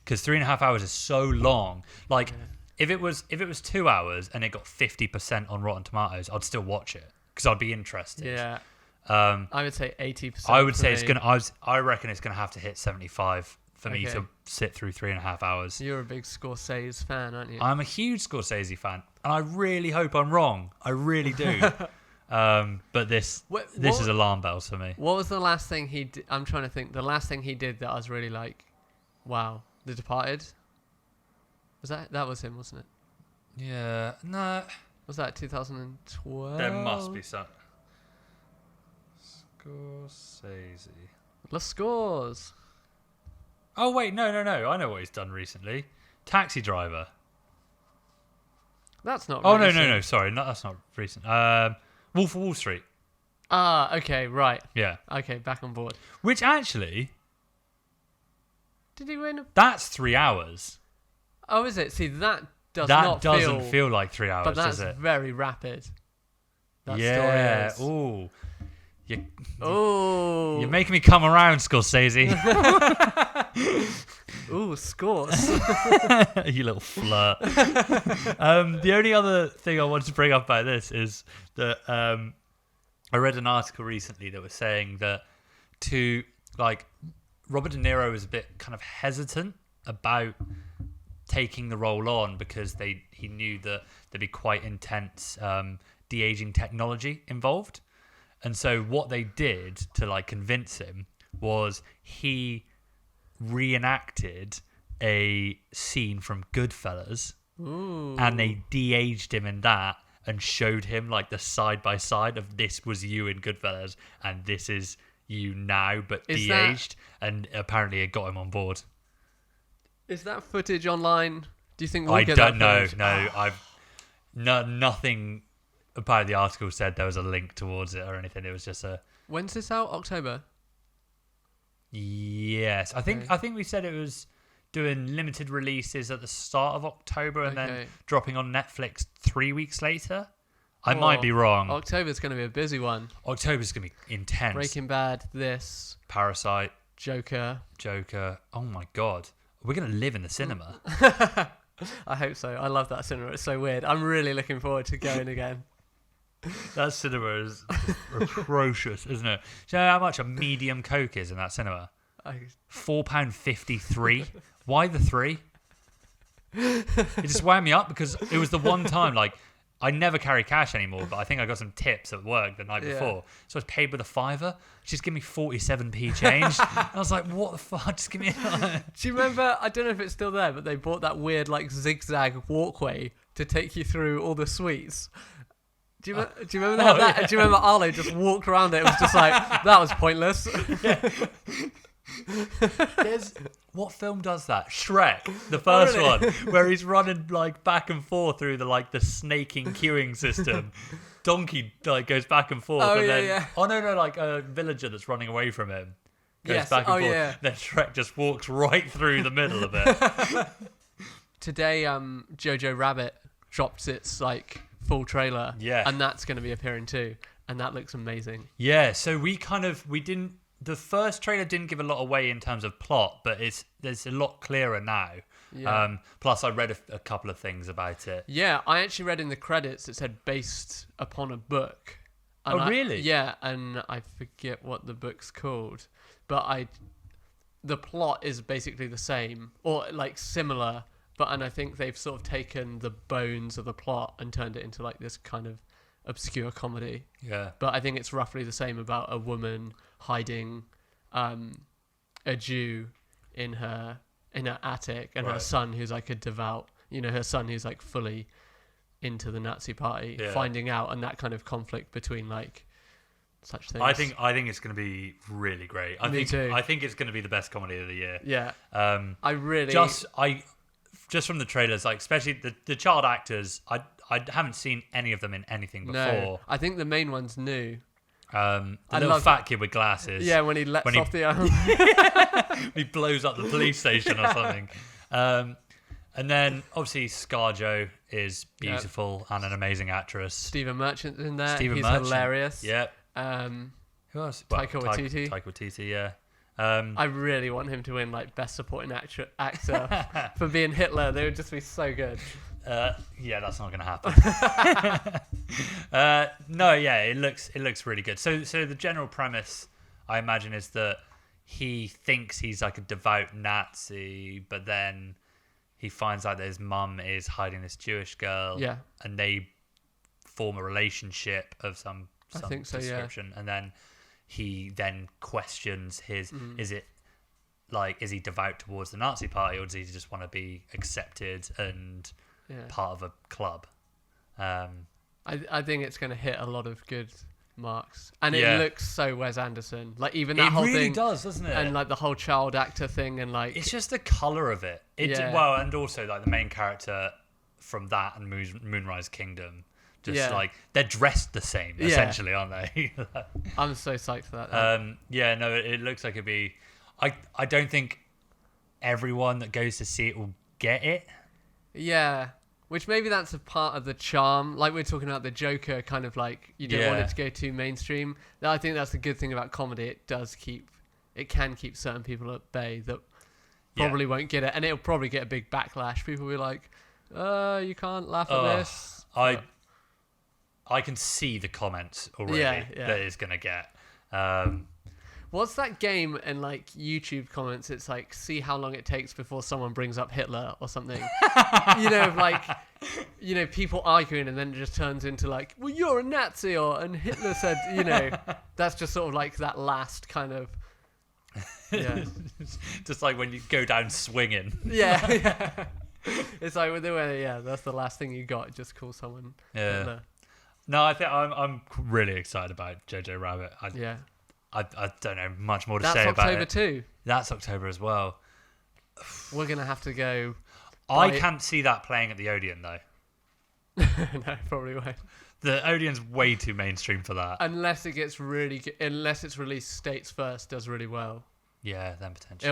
A: Because 3.5 hours is so long. Like, if it was 2 hours and it got 50% on Rotten Tomatoes, I'd still watch it because I'd be interested.
C: yeah,
A: I
C: I would say 80%.
A: would say
C: for me.
A: I reckon it's gonna have to hit 75 for me
C: Okay.
A: to sit through 3.5 hours.
C: You're a big Scorsese fan, aren't you?
A: I'm a huge Scorsese fan, and I really hope I'm wrong. I really do. But this
C: What-
A: this
C: what-
A: is alarm bells for me.
C: What was the last thing he did? I'm trying to think. The last thing he did that I was really like, wow, The Departed? That was him, wasn't it?
A: Yeah, no,
C: Was that 2012?
A: there must be some. Scorsese.
C: The Scores.
A: Oh wait, no. I know what he's done recently. Taxi Driver.
C: That's not
A: Oh
C: recent.
A: no. Sorry, no, that's not recent. Wolf of Wall Street.
C: Ah, okay, right.
A: Yeah,
C: Okay, back on board.
A: which actually
C: Did he win?
A: that's 3 hours.
C: Oh, is it? See, that does
A: That
C: not
A: doesn't feel like 3 hours,
C: but that's
A: does it?
C: very rapid. That
A: Yeah.
C: story is.
A: Ooh.
C: Oh.
A: You're making me come around, Scorsese.
C: Ooh, Scores.
A: You little flirt. The only other thing I wanted to bring up about this is that I read an article recently that was saying that Robert De Niro was a bit kind of hesitant about taking the role on because he knew that there'd be quite intense de-aging technology involved. And so what they did to like convince him was he reenacted a scene from Goodfellas.
C: Ooh.
A: And they de-aged him in that and showed him like the side by side of this was you in Goodfellas and this is you now but
C: Is
A: de-aged, and apparently it got him on board.
C: Is that footage online? Do you think we'll
A: I
C: get
A: don't
C: that
A: know.
C: footage?
A: No, nothing about the article said there was a link towards it or anything. It was just a
C: When's this out? October?
A: yeah. Yes, I think we said it was doing limited releases at the start of October and then dropping on Netflix 3 weeks later. I might be wrong.
C: October's going to be a busy one.
A: October's going to be intense.
C: Breaking Bad, this,
A: Parasite,
C: Joker.
A: Oh my god, we're going to live in the cinema.
C: I hope so. I love that cinema. It's so weird. I'm really looking forward to going again.
A: That cinema is atrocious, isn't it? Do you know how much a medium Coke is in that cinema? £4.53. Why the 3? It just wound me up because it was the one time, like, I never carry cash anymore, but I think I got some tips at work the night before. So I was paid with a £5. Just give me 47p change. And I was like, what the fuck? Just give me a...
C: Do you remember, I don't know if it's still there, but they bought that weird, like, zigzag walkway to take you through all the suites. Do you remember that? Yeah. Do you remember Arlo just walked around it? It was just like, that was pointless.
A: What film does that? Shrek, the first one, where he's running like back and forth through the snaking queuing system. Donkey like goes back and forth, like a villager that's running away from him goes back and forth. Yeah. Then Shrek just walks right through the middle of it.
C: Today, JoJo Rabbit dropped its like full trailer, and that's going to be appearing too, and that looks amazing. Yeah,
A: so we didn't. The first trailer didn't give a lot away in terms of plot, but there's a lot clearer now. Yeah. Plus, I read a couple of things about it.
C: Yeah, I actually read in the credits it said based upon a book.
A: And really?
C: Yeah, and I forget what the book's called, but the plot is basically the same or like similar, and I think they've sort of taken the bones of the plot and turned it into like this kind of obscure comedy.
A: Yeah.
C: But I think it's roughly the same about a woman hiding a Jew in her attic and her son who's like a devout, her son who's like fully into the Nazi party, finding out, and that kind of conflict between like such things.
A: I think it's going to be really great.
C: Me too.
A: I think it's going to be the best comedy of the year.
C: Yeah. I really
A: just from the trailers, like especially the child actors, I haven't seen any of them in anything before.
C: No, I think the main one's new.
A: The little fat kid with glasses.
C: Yeah, when he lets off the arm.
A: He blows up the police station or something. And then obviously ScarJo is beautiful and an amazing actress.
C: Stephen Merchant's in there. He's hilarious.
A: Yep.
C: Who else? Taika Waititi.
A: Taika Waititi, yeah.
C: I really want him to win like best supporting actor for being Hitler. They would just be so good.
A: That's not going to happen. It looks really good. So the general premise, I imagine, is that he thinks he's like a devout Nazi, but then he finds out that his mum is hiding this Jewish girl.
C: Yeah.
A: And they form a relationship of some description, and then he then questions his is he devout towards the Nazi party, or does he just want to be accepted and part of a club?
C: I think it's going to hit a lot of good marks, and it looks so Wes Anderson. Like even that whole thing, it really
A: does, doesn't it?
C: And like the whole child actor thing, and like
A: it's just the color of it. Well, and also like the main character from that and Moonrise Kingdom. Just like they're dressed the same, essentially, aren't they?
C: I'm so psyched for that.
A: It looks like it'd be. I don't think everyone that goes to see it will get it.
C: Yeah, which maybe that's a part of the charm. Like we're talking about the Joker, kind of like you don't want it to go too mainstream. I think that's the good thing about comedy. It can keep certain people at bay that probably won't get it, and it'll probably get a big backlash. People will be like, you can't laugh at this.
A: I can see the comments already that it's going to get.
C: What's that game in like YouTube comments? It's like, see how long it takes before someone brings up Hitler or something. People arguing, and then it just turns into like, well, you're a Nazi, and Hitler said, that's just sort of like that last kind of,
A: just like when you go down swinging.
C: Yeah. It's like, that's the last thing you got. Just call someone Hitler.
A: No, I think I'm really excited about JoJo Rabbit. I don't know much more to say about it.
C: That's October too.
A: That's October as well.
C: We're going to have to go.
A: I can't see that playing at the Odeon though.
C: No, probably won't.
A: The Odeon's way too mainstream for that.
C: Unless it gets unless it's released States first, does really well.
A: Yeah, then potentially.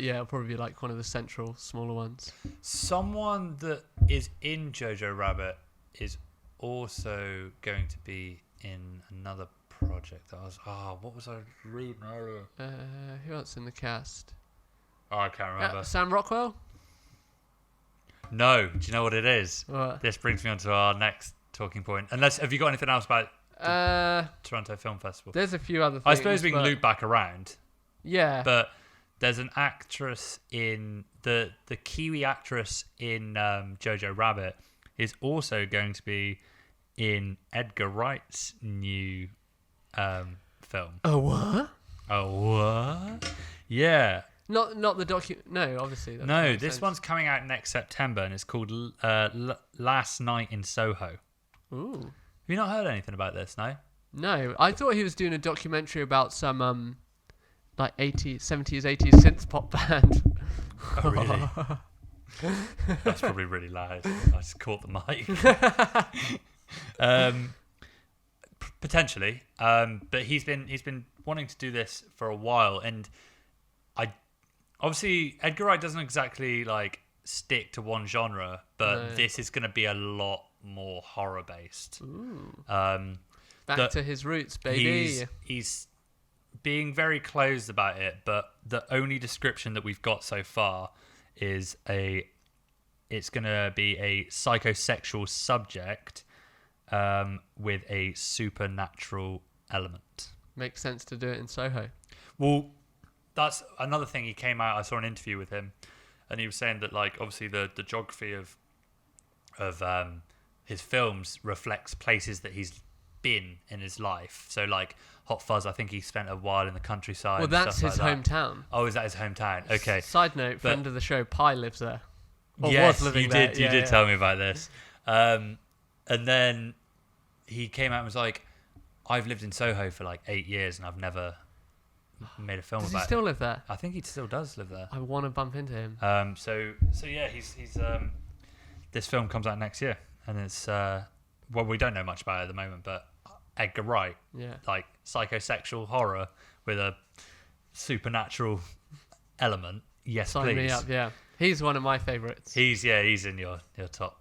C: It'll probably be like one of the central smaller ones.
A: Someone that is in JoJo Rabbit is also going to be in another project. What was I reading earlier?
C: Who else in the cast?
A: Oh, I can't remember.
C: Sam Rockwell?
A: No, do you know what it is?
C: What?
A: This brings me on to our next talking point. Have you got anything else about Toronto Film Festival?
C: There's a few other things.
A: I suppose we can loop back around.
C: Yeah.
A: But there's an actress in the Kiwi actress in JoJo Rabbit is also going to be in Edgar Wright's new film.
C: Oh, what?
A: Oh, what? Yeah.
C: Not the No, obviously. That
A: No,
C: makes
A: this
C: sense.
A: one's coming out next September, and it's called Last Night in Soho.
C: Ooh.
A: Have you not heard anything about this, no?
C: No, I thought he was doing a documentary about some like 80s, 70s, 80s synth pop band.
A: Oh, really? That's probably really loud. I just caught the mic. Potentially, but he's been wanting to do this for a while, and obviously Edgar Wright doesn't exactly like stick to one genre, but this is going to be a lot more horror based.
C: Back to his roots, baby.
A: He's being very closed about it, but the only description that we've got so far is it's going to be a psychosexual subject with a supernatural element. Makes
C: sense to do it in Soho.
A: Well, that's another thing. He came out, I saw an interview with him, and he was saying that like obviously the geography of his films reflects places that he's been in his life. So like Hot Fuzz, I think he spent a while in the countryside.
C: Well, that's his hometown.
A: Oh, is that his hometown? Okay.
C: Side note, friend of the show, Pi lives there. Or
A: yes,
C: was living
A: you
C: there.
A: did. You did tell me about this. And then he came out and was like, "I've lived in Soho for like 8 years, and I've never made a film
C: Does
A: about
C: he still
A: it."
C: live there?
A: I think he still does live there.
C: I want to bump into him.
A: So yeah, he's this film comes out next year, and it's well, we don't know much about it at the moment, but Edgar Wright, like psychosexual horror with a supernatural element. Yes,
C: Sign
A: please.
C: me up. Yeah, he's one of my favourites.
A: He's in your top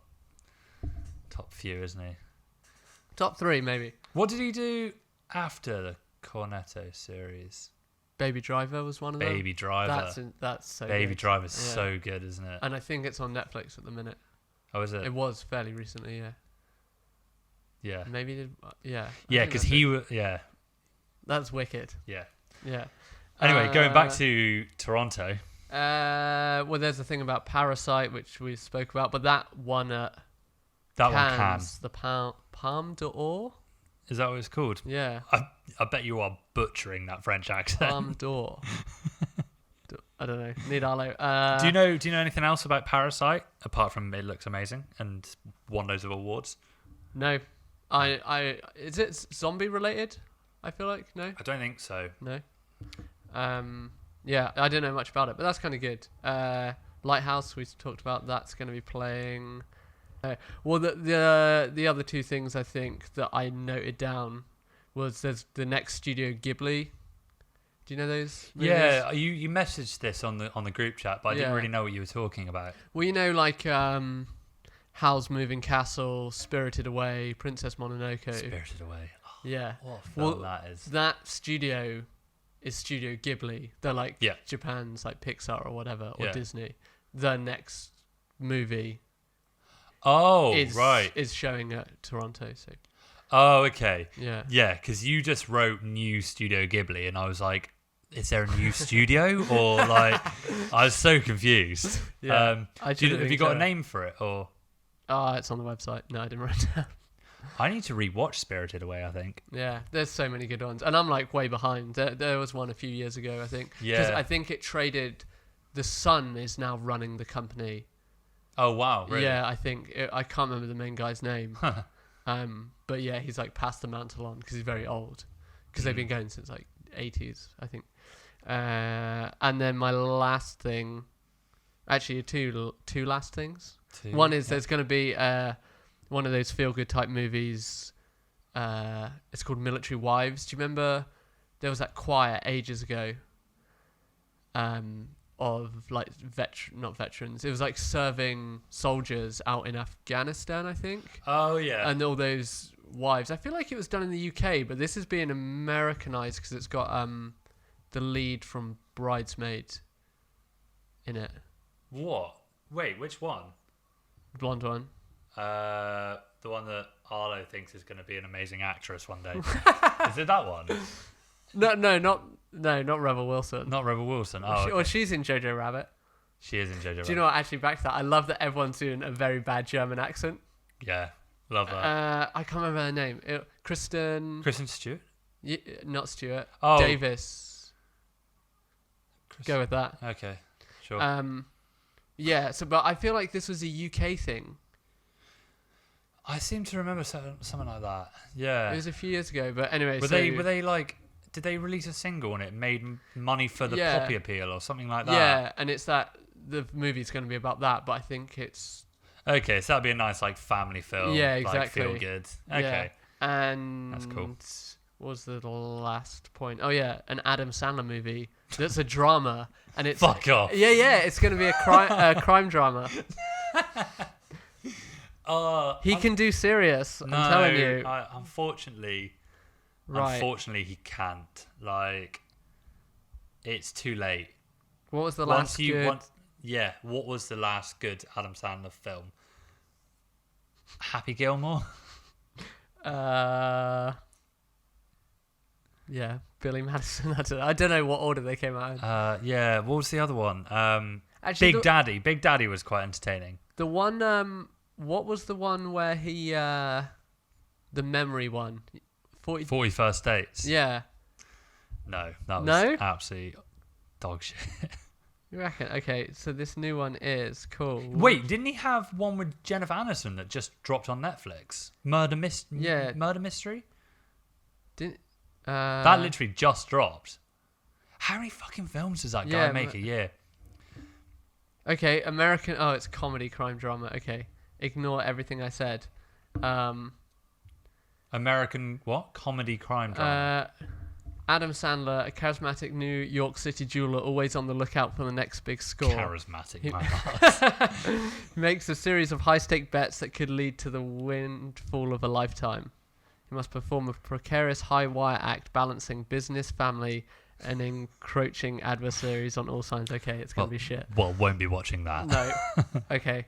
A: few, isn't he?
C: Top 3, maybe.
A: What did he do after the Cornetto series?
C: Baby Driver was one of them.
A: Baby Driver.
C: That's so
A: Baby
C: good.
A: Driver's so good, isn't it?
C: And I think it's on Netflix at the minute.
A: Oh, is it?
C: It was fairly recently, yeah.
A: Yeah.
C: Maybe, yeah.
A: Yeah, because he was,
C: That's wicked.
A: Yeah.
C: Yeah.
A: Anyway, going back to Toronto.
C: Well, there's a thing about Parasite, which we spoke about, but that won at
A: Cannes.
C: The Palme d'Or?
A: Is that what it's called?
C: Yeah.
A: I bet you are butchering that French accent.
C: Palme d'Or. I don't know. Nidalo.
A: Do you know anything else about Parasite apart from it looks amazing and won loads of awards?
C: No. Is it zombie related? I feel like no.
A: I don't think so.
C: No. Yeah, I don't know much about it, but that's kind of good. Lighthouse, we talked about. That's going to be playing. Well, the other two things I think that I noted down was there's the next Studio Ghibli. Do you know those movies?
A: Yeah, you messaged this on the group chat, but I didn't really know what you were talking about.
C: Well, you know, like Howl's Moving Castle, Spirited Away, Princess Mononoke.
A: Spirited Away. Oh,
C: yeah.
A: What a film that is.
C: That studio is Studio Ghibli. They're like Japan's like Pixar or whatever, or Disney. The next movie is showing at Toronto. So.
A: Oh, okay.
C: Yeah.
A: Yeah, because you just wrote new Studio Ghibli, and I was like, is there a new studio? Or like, I was so confused.
C: Yeah.
A: Have you got a name for it? Or
C: it's on the website. No, I didn't write it down.
A: I need to rewatch Spirited Away, I think.
C: Yeah, there's so many good ones. And I'm like way behind. There was one a few years ago, I think. Because I think it traded... The son is now running the company.
A: Oh, wow. Really?
C: Yeah, I think... I can't remember the main guy's name. But yeah, he's like passed the mantle on because he's very old. Because they've been going since like 80s, I think. And then my last thing... Actually, two last things. One is there's going to be... one of those feel-good type movies. It's called Military Wives. Do you remember there was that choir ages ago? of like not veterans. It was like serving soldiers out in Afghanistan, I think.
A: Oh yeah.
C: And all those wives. I feel like it was done in the UK, but this is being Americanized because it's got the lead from Bridesmaid in it.
A: What? Wait, which one?
C: Blonde one.
A: The one that Arlo thinks is going to be an amazing actress one day. Is it that one?
C: No, not Rebel Wilson.
A: Not Rebel Wilson. Oh, okay.
C: Or she's in JoJo Rabbit.
A: She is in JoJo Rabbit.
C: Do you know what? Actually, back to that. I love that everyone's doing a very bad German accent.
A: Yeah, love that.
C: I can't remember her name. Kristen
A: Stewart?
C: Not Stewart.
A: Oh.
C: Davis. Go with that.
A: Okay, sure.
C: Yeah. So, but I feel like this was a UK thing.
A: I seem to remember something like that. Yeah.
C: It was a few years ago, but anyway.
A: Were they like? Did they release a single and it made money for the poppy appeal or something like that?
C: Yeah, and it's that the movie's going to be about that, but I think it's
A: okay. So that'd be a nice like family film.
C: Yeah, exactly.
A: Like, feel good. Okay,
C: yeah. And
A: that's cool.
C: What was the last point? Oh yeah, an Adam Sandler movie that's a drama, and it's
A: fuck off.
C: Yeah, it's going to be a crime drama. He can do serious. I'm telling you.
A: Unfortunately.
C: Right.
A: Unfortunately, he can't. Like, it's too late.
C: What was the last good?
A: What was the last good Adam Sandler film? Happy Gilmore?
C: Yeah, Billy Madison. I don't know what order they came out in.
A: Yeah, what was the other one?
C: Actually,
A: Big Daddy. Big Daddy was quite entertaining.
C: The one, what was the one where he, the memory one?
A: 41st Dates.
C: Yeah.
A: No, that was absolutely dog shit.
C: You reckon? Okay, so this new one is cool.
A: Wait, didn't he have one with Jennifer Aniston that just dropped on Netflix? Murder Mystery? That literally just dropped. How many fucking films does that guy make a year?
C: Okay, American... Oh, it's comedy, crime, drama. Okay, ignore everything I said.
A: American what? Comedy crime drama.
C: Adam Sandler, a charismatic New York City jeweler, always on the lookout for the next big score.
A: Charismatic, my ass.
C: Makes a series of high-stake bets that could lead to the windfall of a lifetime. He must perform a precarious high-wire act balancing business, family, and encroaching adversaries on all sides. Okay, it's going to be shit.
A: Well, won't be watching that.
C: No. Okay.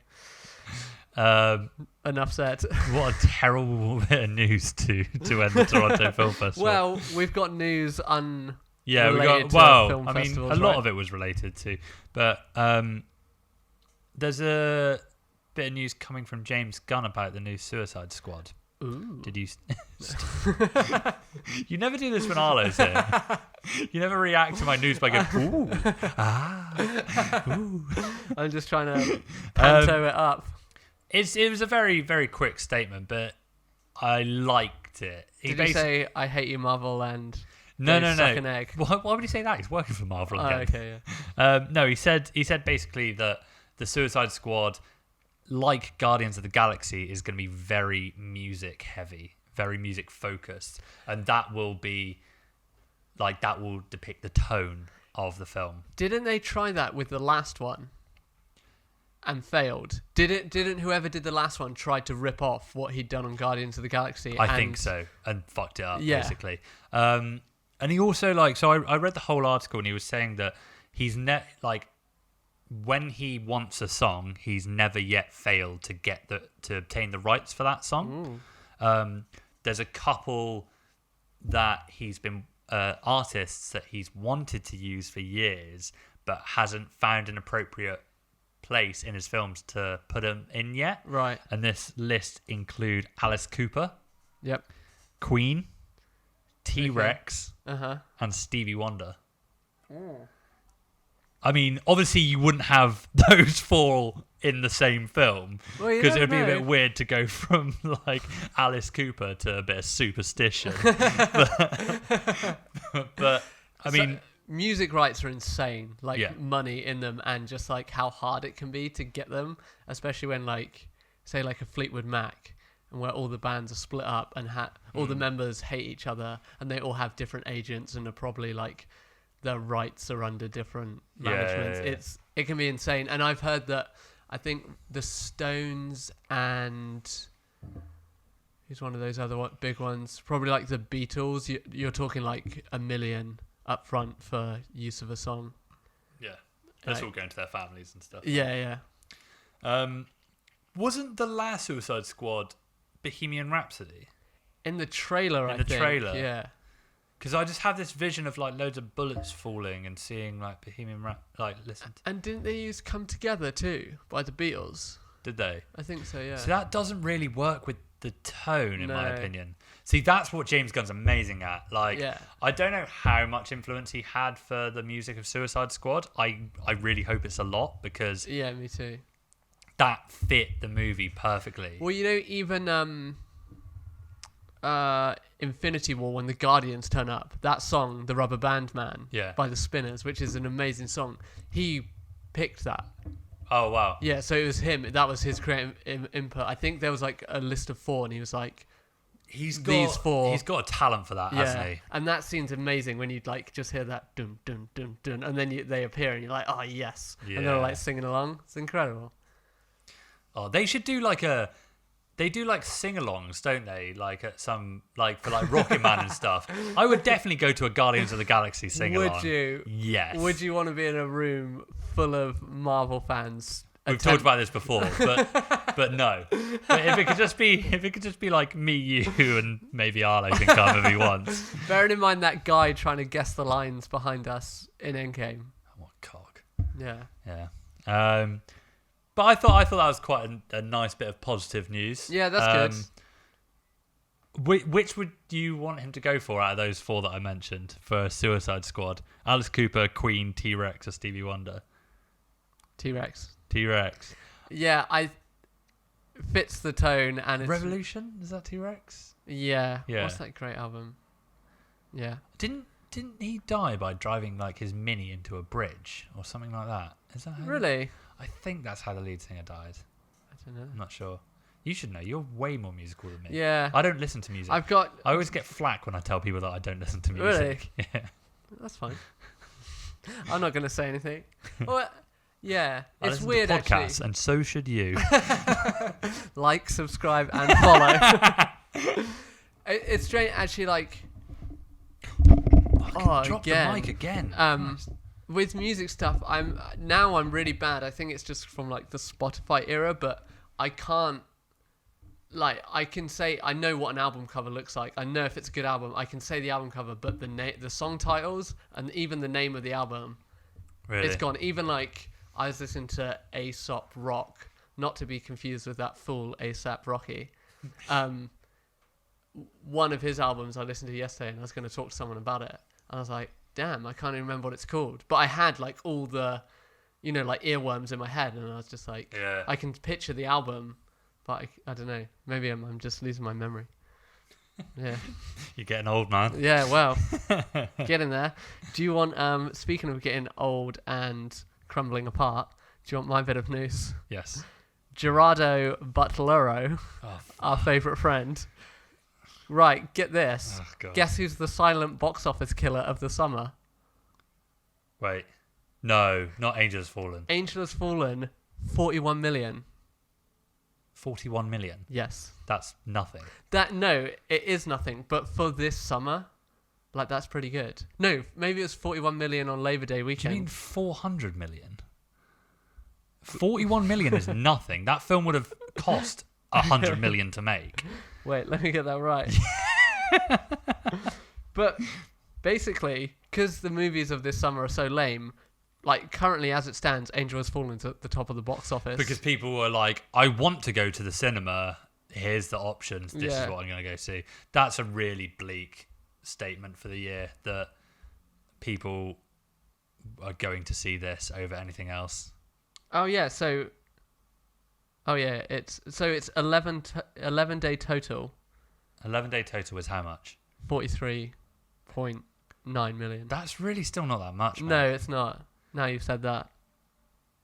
C: Enough said.
A: What a terrible bit of news to end the Toronto Film Festival.
C: Well, we've got news
A: film
C: I mean,
A: a lot of it was related to, but there's a bit of news coming from James Gunn about the new Suicide Squad.
C: Ooh.
A: Did you? You never do this when Arlo's here. You never react to my news by going, ooh, ooh.
C: I'm just trying to panto it up.
A: It was a very, very quick statement, but I liked it.
C: Did he say, I hate you, Marvel, and
A: no.
C: suck an egg?
A: Why would he say that? He's working for Marvel again.
C: Oh, okay,
A: yeah. No, he said basically that the Suicide Squad, like Guardians of the Galaxy, is going to be very music heavy, very music focused, and that will depict the tone of the film.
C: Didn't they try that with the last one? And failed. Didn't whoever did the last one try to rip off what he'd done on Guardians of the Galaxy?
A: I think so, and fucked it up basically. And he also I read the whole article, and he was saying that he's when he wants a song, he's never yet failed to obtain the rights for that song. There's a couple that he's been artists that he's wanted to use for years, but hasn't found an appropriate place in his films to put him in yet.
C: Right.
A: And this list include Alice Cooper,
C: Yep.
A: Queen, T-Rex,
C: Uh-huh.
A: and Stevie Wonder. I mean, obviously you wouldn't have those four in the same film, because it would be a bit weird to go from like Alice Cooper to a bit of superstition. but I mean,
C: music rights are insane, money in them, and just like how hard it can be to get them, especially when say a Fleetwood Mac, and where all the bands are split up and all the members hate each other, and they all have different agents and are probably their rights are under different
A: Yeah,
C: managements.
A: yeah.
C: It can be insane. And I've heard that I think the Stones and who's one of those other big ones? Probably like the Beatles. You're talking like $1 million up front for use of a song.
A: Yeah, that's
C: Like-
A: all going to their families and stuff.
C: Yeah.
A: Wasn't the last Suicide Squad Bohemian Rhapsody?
C: In the trailer,
A: In
C: I
A: the
C: think.
A: trailer.
C: Yeah.
A: Because I just have this vision of like loads of bullets falling and seeing like Bohemian Rhapsody. Like, listen,
C: And didn't they use "Come Together" too by the Beatles?
A: did they?
C: I think so. Yeah.
A: So that doesn't really work with the tone, in my
C: No.
A: opinion. See, that's what James Gunn's amazing at. Like,
C: Yeah.
A: I don't know how much influence he had for the music of Suicide Squad. I really hope it's a lot because
C: Yeah, me too.
A: that fit the movie perfectly.
C: Well, you know, even Infinity War, when the Guardians turn up, that song, "The Rubber Band Man,"
A: Yeah.
C: by the Spinners, which is an amazing song, he picked that.
A: Oh, wow.
C: Yeah, so it was him. That was his creative input. I think there was like a list of 4, and he was like,
A: He's
C: These
A: got,
C: 4.
A: He's got a talent for that, hasn't
C: yeah.
A: he?
C: And that scene's amazing when you like just hear that dun dun dun dun, and then they appear, and you're like, oh yes, and they're
A: Yeah.
C: like singing along. It's incredible.
A: Oh, they should do like they do like sing-alongs, don't they? Like at some, like for like Rocket Man and stuff. I would definitely go to a Guardians of the Galaxy sing-along.
C: Would you?
A: Yes.
C: Would you want to be in a room full of Marvel fans?
A: We've talked about this before, but no. But if it could just be like me, you, and maybe Arlo can come if he wants.
C: Bearing in mind that guy trying to guess the lines behind us in Endgame.
A: What cock?
C: Yeah.
A: Yeah. But I thought that was quite a nice bit of positive news.
C: Yeah, that's
A: good. Which would you want him to go for out of those 4 that I mentioned for Suicide Squad? Alice Cooper, Queen, T-Rex, or Stevie Wonder?
C: T-Rex.
A: T-Rex.
C: Yeah, fits the tone and it's
A: Revolution? Is that T-Rex?
C: Yeah.
A: Yeah.
C: What's that great album? Yeah.
A: Didn't he die by driving like his Mini into a bridge or something like that? Is that how
C: Really?
A: I think that's how the lead singer died.
C: I don't know.
A: I'm not sure. You should know. You're way more musical than me.
C: Yeah.
A: I don't listen to music.
C: I've got.
A: I always get flack when I tell people that I don't listen to music.
C: Really?
A: Yeah.
C: That's fine. I'm not going to say anything. Well, yeah.
A: I
C: It's
A: listen
C: weird
A: to podcasts,
C: actually.
A: and so should you.
C: Like, subscribe, and follow. It's strange actually. Like. Oh,
A: Drop
C: again.
A: the mic again. Christ.
C: With music stuff, I'm really bad. I think it's just from like the Spotify era, but I can't. Like, I can say I know what an album cover looks like. I know if it's a good album. I can say the album cover, but the song titles and even the name of the album,
A: Really?
C: it's gone. Even like I was listening to Aesop Rock, not to be confused with that fool ASAP Rocky. One of his albums I listened to yesterday, and I was going to talk to someone about it. And I was like, damn, I can't even remember what it's called. But I had like all the, like earworms in my head, and I was just like,
A: Yeah.
C: I can picture the album, but I don't know. Maybe I'm just losing my memory. Yeah.
A: You're getting old, man.
C: Yeah, well, get in there. Do you want, speaking of getting old and crumbling apart, do you want my bit of news?
A: Yes.
C: Gerardo Butlero,
A: Oh,
C: our favourite friend. Right, get this.
A: oh God.
C: Guess who's the silent box office killer of the summer?
A: Wait. No, not Angel Has Fallen.
C: Angel Has Fallen, 41 million.
A: 41 million.
C: Yes.
A: That's nothing.
C: No, it is nothing. But for this summer, like, that's pretty good. No, maybe it was 41 million on Labor Day
A: Do you
C: weekend.
A: mean 400 million? 41 million is nothing. That film would have cost 100 million to make.
C: Wait, let me get that right. But basically, because the movies of this summer are so lame, like currently as it stands, Angel Has Fallen to the top of the box office.
A: Because people were like, I want to go to the cinema. Here's the options. This
C: Yeah.
A: is what I'm going to go see. That's a really bleak statement for the year, that people are going to see this over anything else.
C: Oh yeah, it's 11 day total,
A: 11-day total is how much?
C: 43.9 million.
A: That's really still not that much, man.
C: No, it's not. Now you've said that.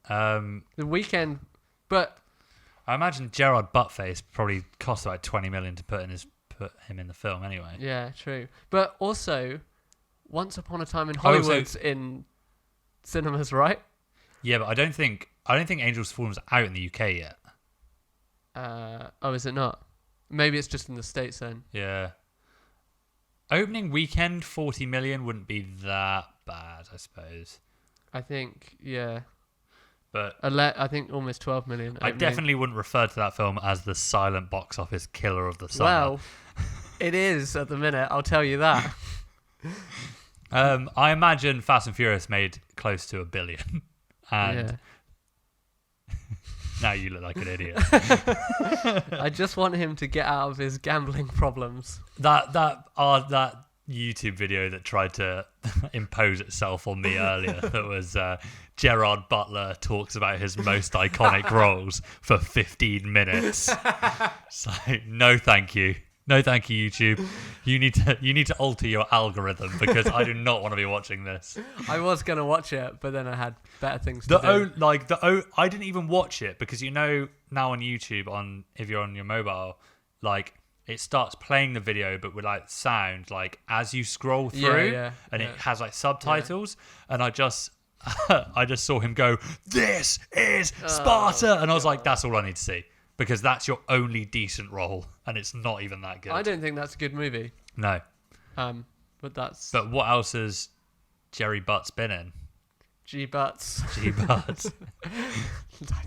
A: I
C: The weekend, but
A: imagine Gerard Buttface probably cost about 20 million to put him in the film anyway.
C: yeah, true. But also, Once Upon a Time in
A: Oh, so-
C: Hollywood's in cinemas, right?
A: Yeah, but I don't think Angels Fall's out in the UK yet.
C: Oh, is it not? Maybe it's just in the States then.
A: Yeah. Opening weekend, 40 million wouldn't be that bad, I suppose.
C: I think, yeah.
A: But
C: I think almost 12 million.
A: I
C: opening.
A: definitely wouldn't refer to that film as the silent box office killer of the summer.
C: Well, it is at the minute, I'll tell you that.
A: I imagine Fast and Furious made close to $1 billion. And now you look like an idiot.
C: I just want him to get out of his gambling problems.
A: That YouTube video that tried to impose itself on me earlier, that was Gerard Butler talks about his most iconic roles for 15 minutes. It's like, no thank you. No thank you, YouTube. You need to alter your algorithm because I do not want to be watching this.
C: I was going to watch it, but then I had better things to do.
A: I didn't even watch it because now on YouTube, if you're on your mobile, like it starts playing the video but with like sound like as you scroll through, and it has like subtitles, and I just saw him go, "This is Sparta," and I was like, "That's all I need to see." Because that's your only decent role, and it's not even that good.
C: I don't think that's a good movie.
A: No.
C: But that's...
A: But what else has Jerry Butts been in?
C: G-Butts.
A: G-Butts.
C: I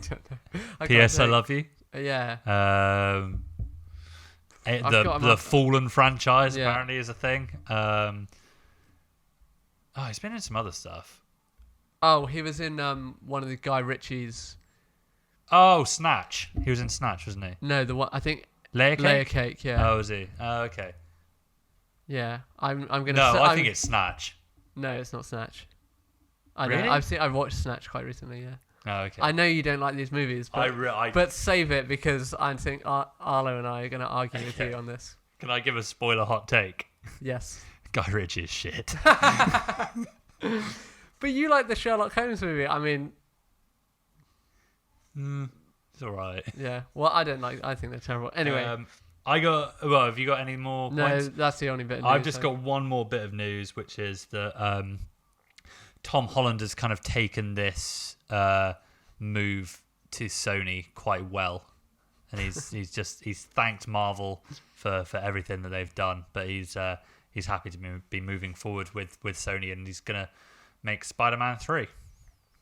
C: don't know.
A: P.S. I Love You.
C: Yeah.
A: The Fallen franchise apparently is a thing. He's been in some other stuff.
C: Oh, he was in one of the Guy Ritchie's...
A: Oh, Snatch. He was in Snatch, wasn't he?
C: No, the one I think
A: Layer Cake.
C: Layer Cake, yeah.
A: Oh, was he? Oh, okay.
C: Yeah, I'm gonna.
A: No, I think it's Snatch.
C: No, it's not Snatch.
A: Really?
C: I've watched Snatch quite recently. Yeah.
A: Oh, okay.
C: I know you don't like these movies, but but save it because I think Arlo and I are gonna argue with you on this.
A: Can I give a spoiler hot take?
C: Yes.
A: Guy Ritchie is shit.
C: But you like the Sherlock Holmes movie. I mean.
A: It's all right.
C: Yeah. Well, I don't like. I think they're terrible. Anyway.
A: Have you got any more points?
C: No, that's the only bit of news.
A: I've just got one more bit of news, which is that Tom Holland has kind of taken this move to Sony quite well. And he's thanked Marvel for everything that they've done, but he's happy to be moving forward with Sony, and he's going to make Spider-Man 3.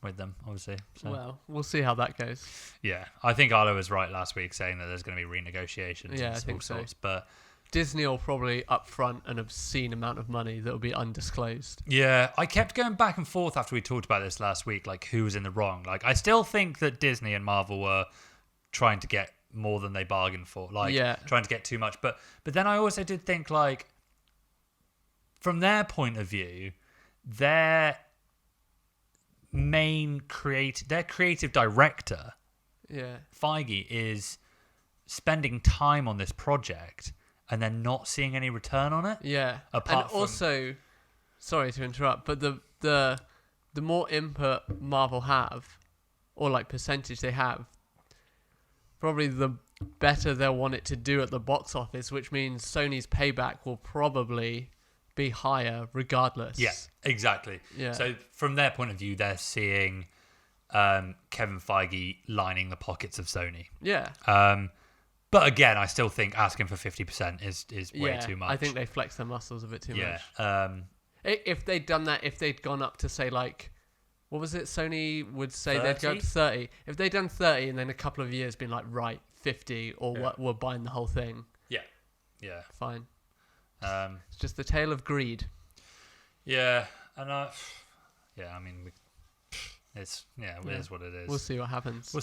A: With them, obviously. So.
C: Well, we'll see how that goes.
A: Yeah, I think Arlo was right last week saying that there's going to be renegotiations.
C: Yeah,
A: and
C: I think so.
A: Sorts, but
C: Disney will probably upfront an obscene amount of money that will be undisclosed.
A: Yeah, I kept going back and forth after we talked about this last week, like who was in the wrong. Like, I still think that Disney and Marvel were trying to get more than they bargained for, trying to get too much. But then I also did think, like, from their point of view, their creative director, Feige, is spending time on this project and then not seeing any return on it.
C: Yeah, also, sorry to interrupt, but the more input Marvel have, or like percentage they have, probably the better they'll want it to do at the box office, which means Sony's payback will probably be higher regardless.
A: Yeah, exactly. Yeah. So from their point of view, they're seeing Kevin Feige lining the pockets of Sony.
C: Yeah.
A: But again, I still think asking for 50% is way too much.
C: I think they flex their muscles a bit too much.
A: Yeah.
C: If they'd done that, if they'd gone up to say like, what was it? Sony would say
A: 30?
C: they'd go up to 30. If they'd done 30 and then a couple of years been like, right, 50 or what, we're buying the whole thing.
A: Yeah. Yeah.
C: Fine. It's just the tale of greed.
A: Yeah, and I mean, it is what it is.
C: We'll see what happens.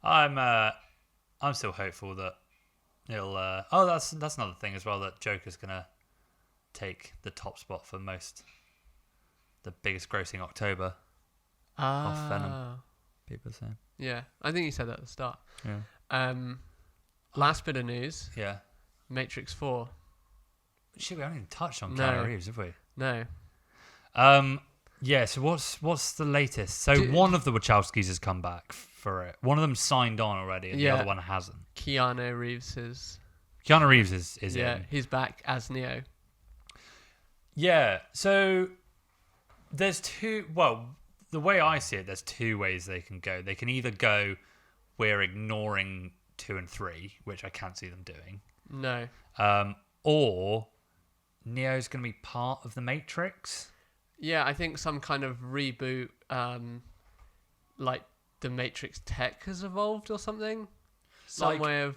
A: I'm still hopeful that it'll. That's another thing as well, that Joker's gonna take the top spot for the biggest grossing October off Venom. People are saying.
C: Yeah, I think you said that at the start.
A: Yeah.
C: Last bit of news.
A: Yeah.
C: Matrix 4.
A: Shit, we haven't even touched on Keanu Reeves, have we?
C: No.
A: Yeah, so what's the latest? So one of the Wachowskis has come back for it. One of them signed on already, and the other one hasn't.
C: Keanu Reeves is
A: Keanu Reeves is in.
C: He's back as Neo.
A: Yeah. So there's two. Well, the way I see it, there's two ways they can go. They can either go, we're ignoring 2 and 3, which I can't see them doing.
C: No.
A: Or Neo's going to be part of the Matrix.
C: Yeah, I think some kind of reboot, like the Matrix tech has evolved or something. Some
A: Like,
C: way of...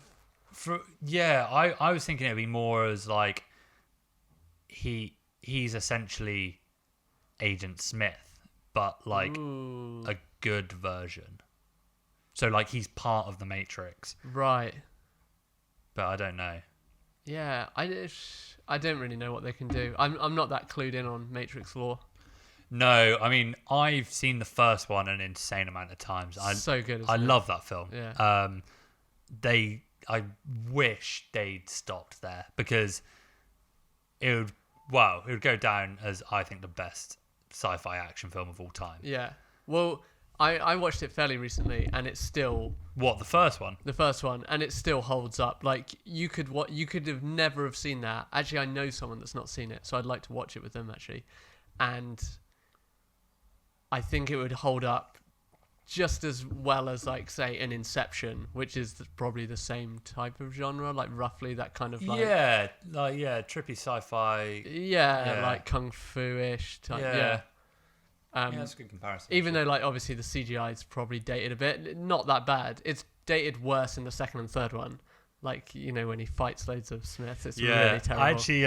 A: I was thinking it'd be more as like he's essentially Agent Smith, but like
C: Ooh.
A: a good version. So like he's part of the Matrix,
C: Right.
A: but I don't know.
C: Yeah, I don't really know what they can do. I'm not that clued in on Matrix lore.
A: No, I mean I've seen the first one an insane amount of times.
C: So good.
A: I
C: isn't it?
A: love that film.
C: Yeah.
A: I wish they'd stopped there because it would go down as I think the best sci-fi action film of all time.
C: Yeah. Well, I watched it fairly recently, and it's still
A: What, the first one?
C: the first one, and it still holds up. Like you could have never have seen that. Actually, I know someone that's not seen it, so I'd like to watch it with them actually, and I think it would hold up just as well as like say an Inception, which is probably the same type of genre, like roughly that kind of like
A: trippy sci-fi.
C: yeah.
A: Yeah.
C: Like kung fu-ish type.
A: Yeah.
C: Yeah.
A: Yeah, that's a good comparison.
C: Even though, like, obviously the CGI is probably dated a bit, not that bad. It's dated worse in the second and third one. Like, you know, when he fights loads of Smiths, it's really terrible.
A: I actually,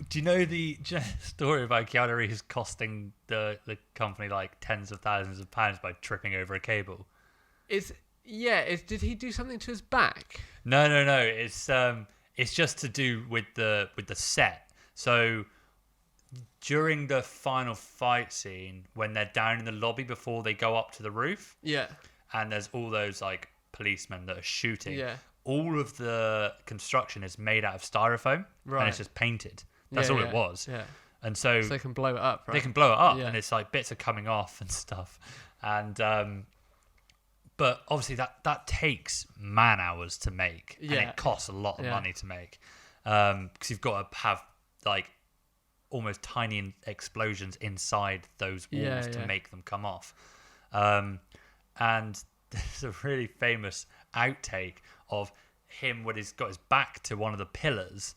A: do you know the story about Keanu Reeves costing the company like tens of thousands of pounds by tripping over a cable?
C: Did he do something to his back?
A: No. It's just to do with the set. So during the final fight scene, when they're down in the lobby before they go up to the roof,
C: Yeah.
A: and there's all those like policemen that are shooting.
C: Yeah.
A: All of the construction is made out of styrofoam,
C: Right.
A: and it's just painted. That's all it was.
C: Yeah.
A: And so
C: So they can blow it up, right?
A: they can blow it up,
C: Yeah.
A: and it's like bits are coming off and stuff. And but obviously that takes man hours to make, and
C: Yeah.
A: it costs a lot of
C: Yeah.
A: money to make, because you've got to have like almost tiny explosions inside those walls
C: Yeah,
A: to
C: yeah.
A: make them come off. And there's a really famous outtake of him when he's got his back to one of the pillars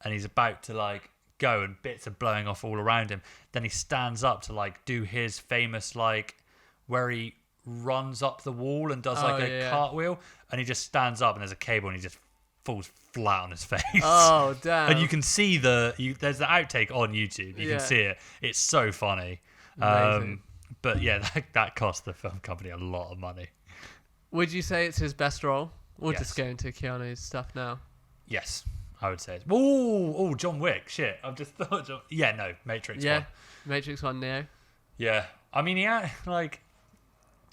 A: and he's about to like go and bits are blowing off all around him. Then he stands up to like do his famous like where he runs up the wall and does like a cartwheel, and he just stands up and there's a cable and he just falls flat on his face.
C: Oh, damn.
A: And you can see there's the outtake on YouTube. You
C: Yeah.
A: can see it. It's so funny.
C: Amazing.
A: But yeah, that cost the film company a lot of money.
C: Would you say it's his best role? We'll
A: Yes.
C: just go into Keanu's stuff now.
A: Yes, I would say. Oh, John Wick. Shit, I've just thought. Matrix.
C: Yeah.
A: One.
C: Matrix 1 Neo.
A: Yeah, I mean, like,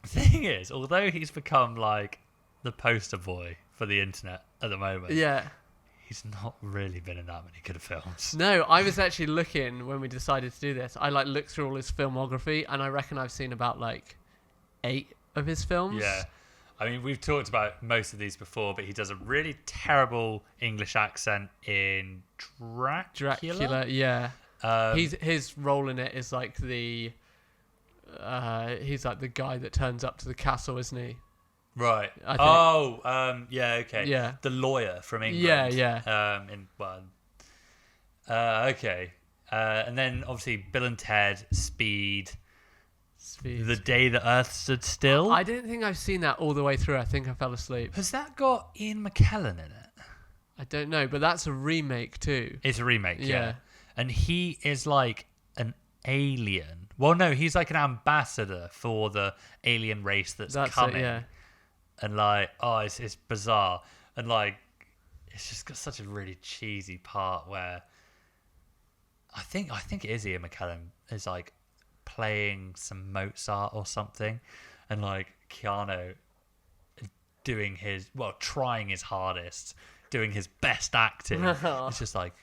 A: the thing is, although he's become like the poster boy for the internet at the moment,
C: Yeah.
A: he's not really been in that many good films.
C: No, I was actually looking when we decided to do this. I like looked through all his filmography, and I reckon I've seen about like 8 of his films.
A: Yeah. I mean, we've talked about most of these before, but he does a really terrible English accent in Dracula.
C: Yeah.
A: Um,
C: His role in it is like he's like the guy that turns up to the castle, isn't he?
A: right.
C: I think.
A: Yeah, okay.
C: Yeah.
A: The lawyer from England.
C: Yeah.
A: Okay. And then obviously Bill and Ted, Speed,
C: Speed.
A: The Day the Earth Stood Still.
C: I don't think I've seen that all the way through. I think I fell asleep.
A: Has that got Ian McKellen in it?
C: I don't know, but that's a remake too.
A: It's a remake, yeah.
C: Yeah.
A: And he is like an alien. Well, no, he's like an ambassador for the alien race that's coming.
C: it, yeah.
A: And like, it's bizarre. And like, it's just got such a really cheesy part where I think it is Ian McKellen is like playing some Mozart or something, and like Keanu doing trying his hardest, doing his best acting. It's just like,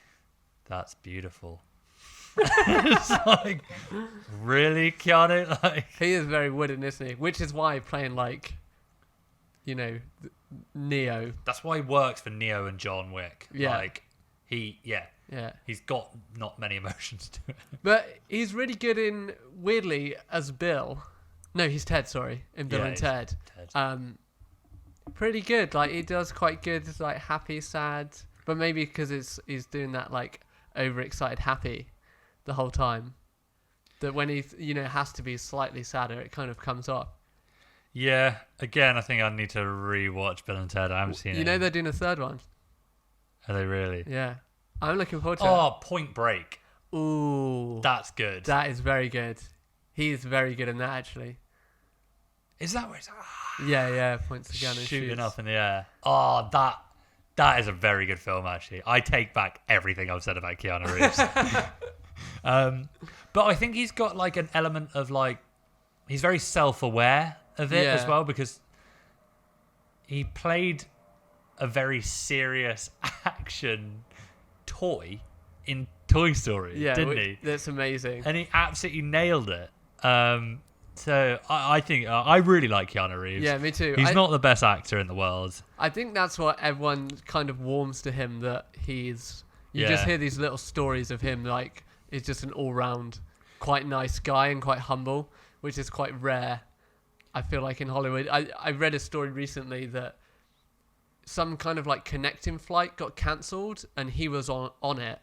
A: that's beautiful. It's like, really, Keanu? Like,
C: He is very wooden, isn't he? Which is why playing like, you know, Neo.
A: that's why he works for Neo and John Wick.
C: Yeah.
A: Like,
C: Yeah.
A: he's got not many emotions to it.
C: But he's really good in, weirdly, as Bill. No, he's Ted, sorry. In Bill
A: Yeah,
C: and
A: he's
C: Ted. Pretty good. Like, he does quite good, like, happy, sad. But maybe because he's doing that, like, overexcited happy the whole time. That when he, has to be slightly sadder, it kind of comes off.
A: Yeah, again, I think I need to rewatch Bill and Ted. I haven't seen it.
C: They're doing a third one.
A: Are they really?
C: Yeah. I'm looking forward to it.
A: Oh, Point Break.
C: Ooh.
A: That's good.
C: That is very good. He's very good in that, actually.
A: Is that where it's
C: Yeah, points the gun and
A: shooting
C: shoots.
A: up in the air? Oh, that is a very good film, actually. I take back everything I've said about Keanu Reeves. But I think he's got like an element of like, he's very self-aware of it as well, because he played a very serious action toy in Toy Story, didn't he?
C: That's amazing.
A: And he absolutely nailed it. So I think I really like Keanu Reeves.
C: Yeah, me too.
A: He's not the best actor in the world.
C: I think that's what everyone kind of warms to him, that he's... You just hear these little stories of him, like, he's just an all-round quite nice guy and quite humble, which is quite rare, I feel like, in Hollywood. I read a story recently that some kind of, like, connecting flight got cancelled, and he was on it.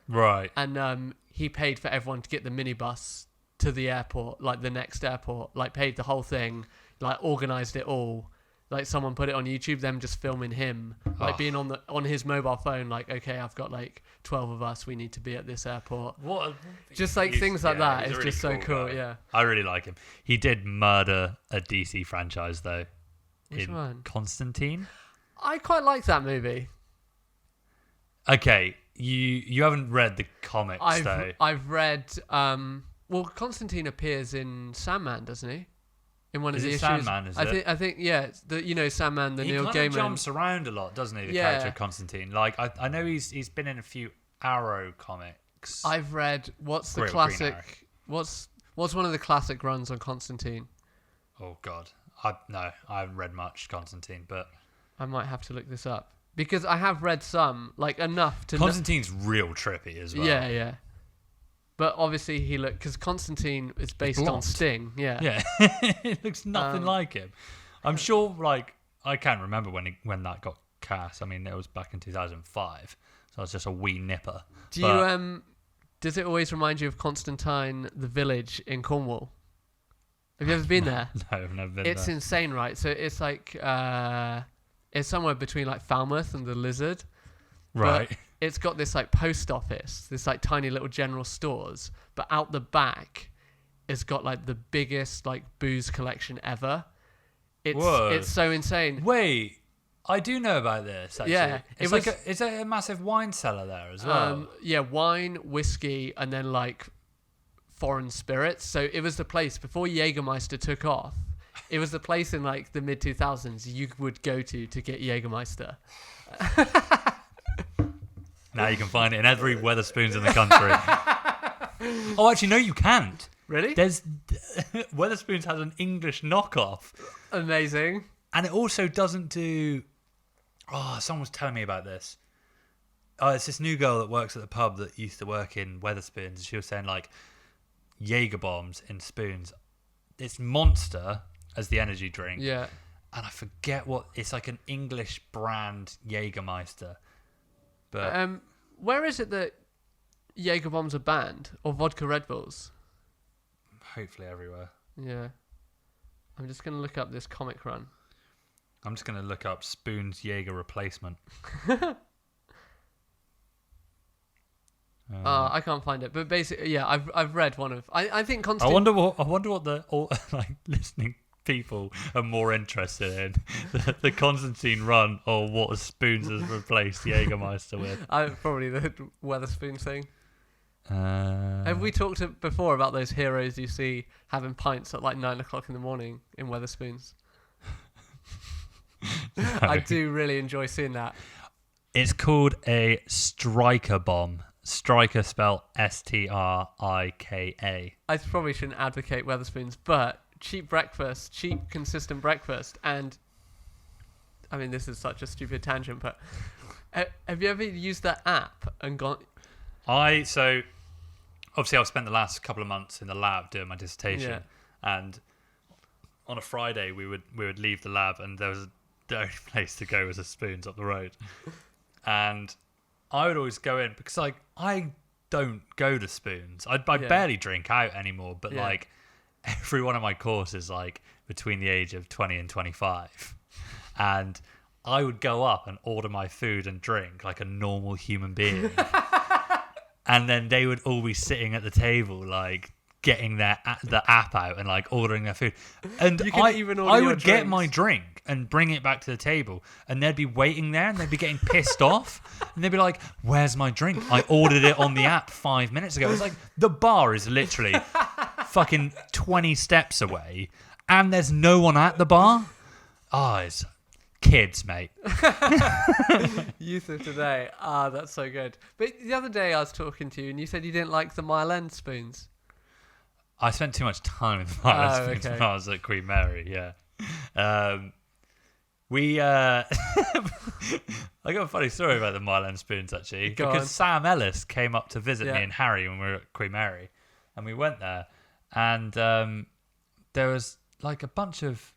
A: Right.
C: And he paid for everyone to get the minibus to the airport, like the next airport, like paid the whole thing, like organised it all. Like someone put it on YouTube, them just filming him, like being on his mobile phone, like, okay, I've got like 12 of us, we need to be at this airport. Just like things like that. It's really just so cool. Yeah.
A: I really like him. He did murder a DC franchise though.
C: Which one?
A: Constantine.
C: I quite like that movie.
A: Okay, you haven't read the comics though.
C: I've read. Well, Constantine appears in Sandman, doesn't he? In one of the issues.
A: Sandman, is it?
C: I think, yeah. Sandman, the Neil Gaiman.
A: He kind of jumps around a lot, doesn't he? The character of Constantine. Like I know he's been in a few Arrow comics.
C: I've read what's the
A: Green
C: classic? What's one of the classic runs on Constantine?
A: Oh God, I haven't read much Constantine, but
C: I might have to look this up because I have read some, like enough to.
A: Constantine's real trippy as well.
C: Yeah. But obviously because Constantine is based on Sting. Yeah.
A: It looks nothing like him. I'm sure, like, I can't remember when that got cast. I mean, it was back in 2005, so it's just a wee nipper.
C: Does it always remind you of Constantine, the village in Cornwall? Have you ever been there?
A: No, I've never been
C: It's
A: there.
C: insane, right? So it's like it's somewhere between like Falmouth and the Lizard.
A: Right.
C: But it's got this like post office, this like tiny little general stores, but out the back it's got like the biggest like booze collection ever. It's so insane.
A: Wait, I do know about this actually.
C: Yeah,
A: Is it a massive wine cellar there as well?
C: Yeah, wine, whiskey, and then like foreign spirits. So it was the place before Jägermeister took off. It was the place in like the mid 2000s you would go to get Jägermeister.
A: Now you can find it in every Wetherspoons in the country. Oh, actually, no, you can't.
C: Really?
A: Wetherspoons has an English knockoff.
C: Amazing.
A: And it also doesn't do... Oh, someone was telling me about this. Oh, it's this new girl that works at the pub that used to work in Wetherspoons. She was saying, like, Jaeger bombs in spoons. It's Monster as the energy drink.
C: Yeah.
A: And I forget what... It's like an English brand Jägermeister. But
C: where is it that Jaeger bombs are banned, or vodka Red Bulls?
A: hopefully everywhere.
C: Yeah. I'm just going to look up this comic run.
A: I'm just going to look up Spoon's Jaeger replacement.
C: I can't find it, but basically, yeah, I've read one of. I think
A: I wonder what the listening people are more interested in, the Constantine run or what Spoons has replaced Jägermeister with.
C: Probably the Wetherspoon thing. Have we talked before about those heroes you see having pints at like 9 o'clock in the morning in Wetherspoons?
A: No.
C: I do really enjoy seeing that.
A: It's called a striker bomb. Striker spelled Strika.
C: I probably shouldn't advocate Wetherspoons, but cheap consistent breakfast, and I mean, this is such a stupid tangent, but Have you ever used that app and gone?
A: So obviously I've spent the last couple of months in the lab doing my dissertation, and on a Friday we would leave the lab, and the only place to go was a Spoons up the road, and I would always go in because like I don't go to Spoons. I barely drink out anymore, but like every one of my courses like between the age of 20 and 25, and I would go up and order my food and drink like a normal human being. And then they would all be sitting at the table, like getting the app out and like ordering their food. And I would get my drink and bring it back to the table, and they'd be waiting there and they'd be getting pissed off. And they'd be like, "Where's my drink? I ordered it on the app 5 minutes ago." It's like the bar is literally fucking 20 steps away, and there's no one at the bar. Oh, it's kids, mate.
C: Youth of today. That's so good. But the other day I was talking to you and you said you didn't like the Mile End spoons.
A: I spent too much time with the Mile End spoons when I was at Queen Mary, yeah. I got a funny story about the Mile End spoons, actually. Because Sam Ellis came up to visit me and Harry when we were at Queen Mary. And we went there. And there was like a bunch of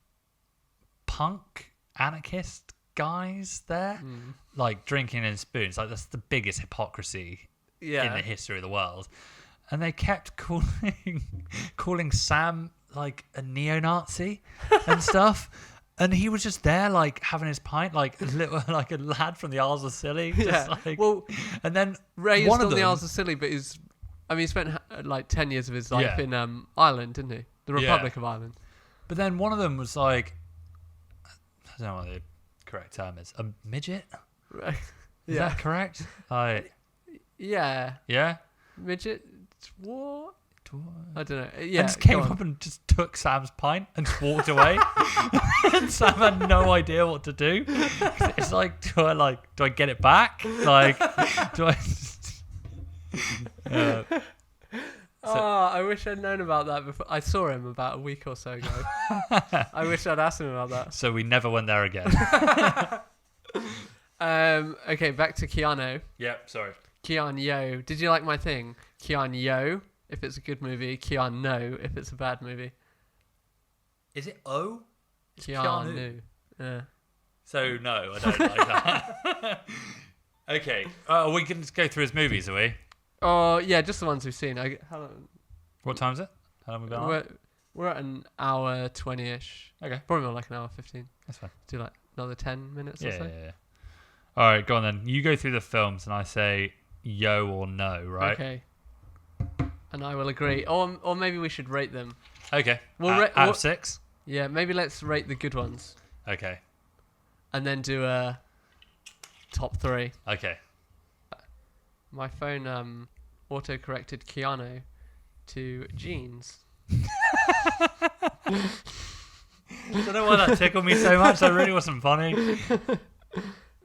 A: punk anarchist guys there, like drinking in spoons. Like that's the biggest hypocrisy in the history of the world. And they kept calling Sam like a neo-Nazi and stuff. And he was just there, like having his pint, like a little, like a lad from the Isles of Scilly. Just like, and then
C: raised on the Isles of Scilly, but he spent like 10 years of his life in Ireland, didn't he? The Republic of Ireland. But
A: then one of them was like, I don't know what the correct term is. A midget? Is that correct?
C: Yeah.
A: Yeah?
C: Midget? What? I don't know.
A: Yeah. And just came up and just took Sam's pint and just walked away. And Sam had no idea what to do. It's like, do I get it back? Like, do I?
C: I wish I'd known about that before. I saw him about a week or so ago. I wish I'd asked him about that.
A: So we never went there again.
C: Okay, back to Keanu.
A: Yep, sorry.
C: KeanYo. Did you like my thing? KeanYo, if it's a good movie. KeanNo, if it's a bad movie.
A: Is it O?
C: Keanu. Yeah.
A: So, no, I don't like that. Okay. We can just go through his movies, are we?
C: Oh, yeah, just the ones we've seen.
A: What time is it? How long have we been on?
C: We're at an hour 20-ish.
A: Okay.
C: Probably more like an hour 15.
A: That's fine.
C: Do like another 10 minutes or so?
A: Yeah. All right, go on then. You go through the films and I say yo or no, right?
C: Okay. And I will agree. Or maybe we should rate them.
A: Okay.
C: Out
A: of 6?
C: Yeah, maybe let's rate the good ones.
A: Okay.
C: And then do a top 3.
A: Okay.
C: My phone auto-corrected Keanu to jeans.
A: I don't know why that tickled me so much. That really wasn't funny.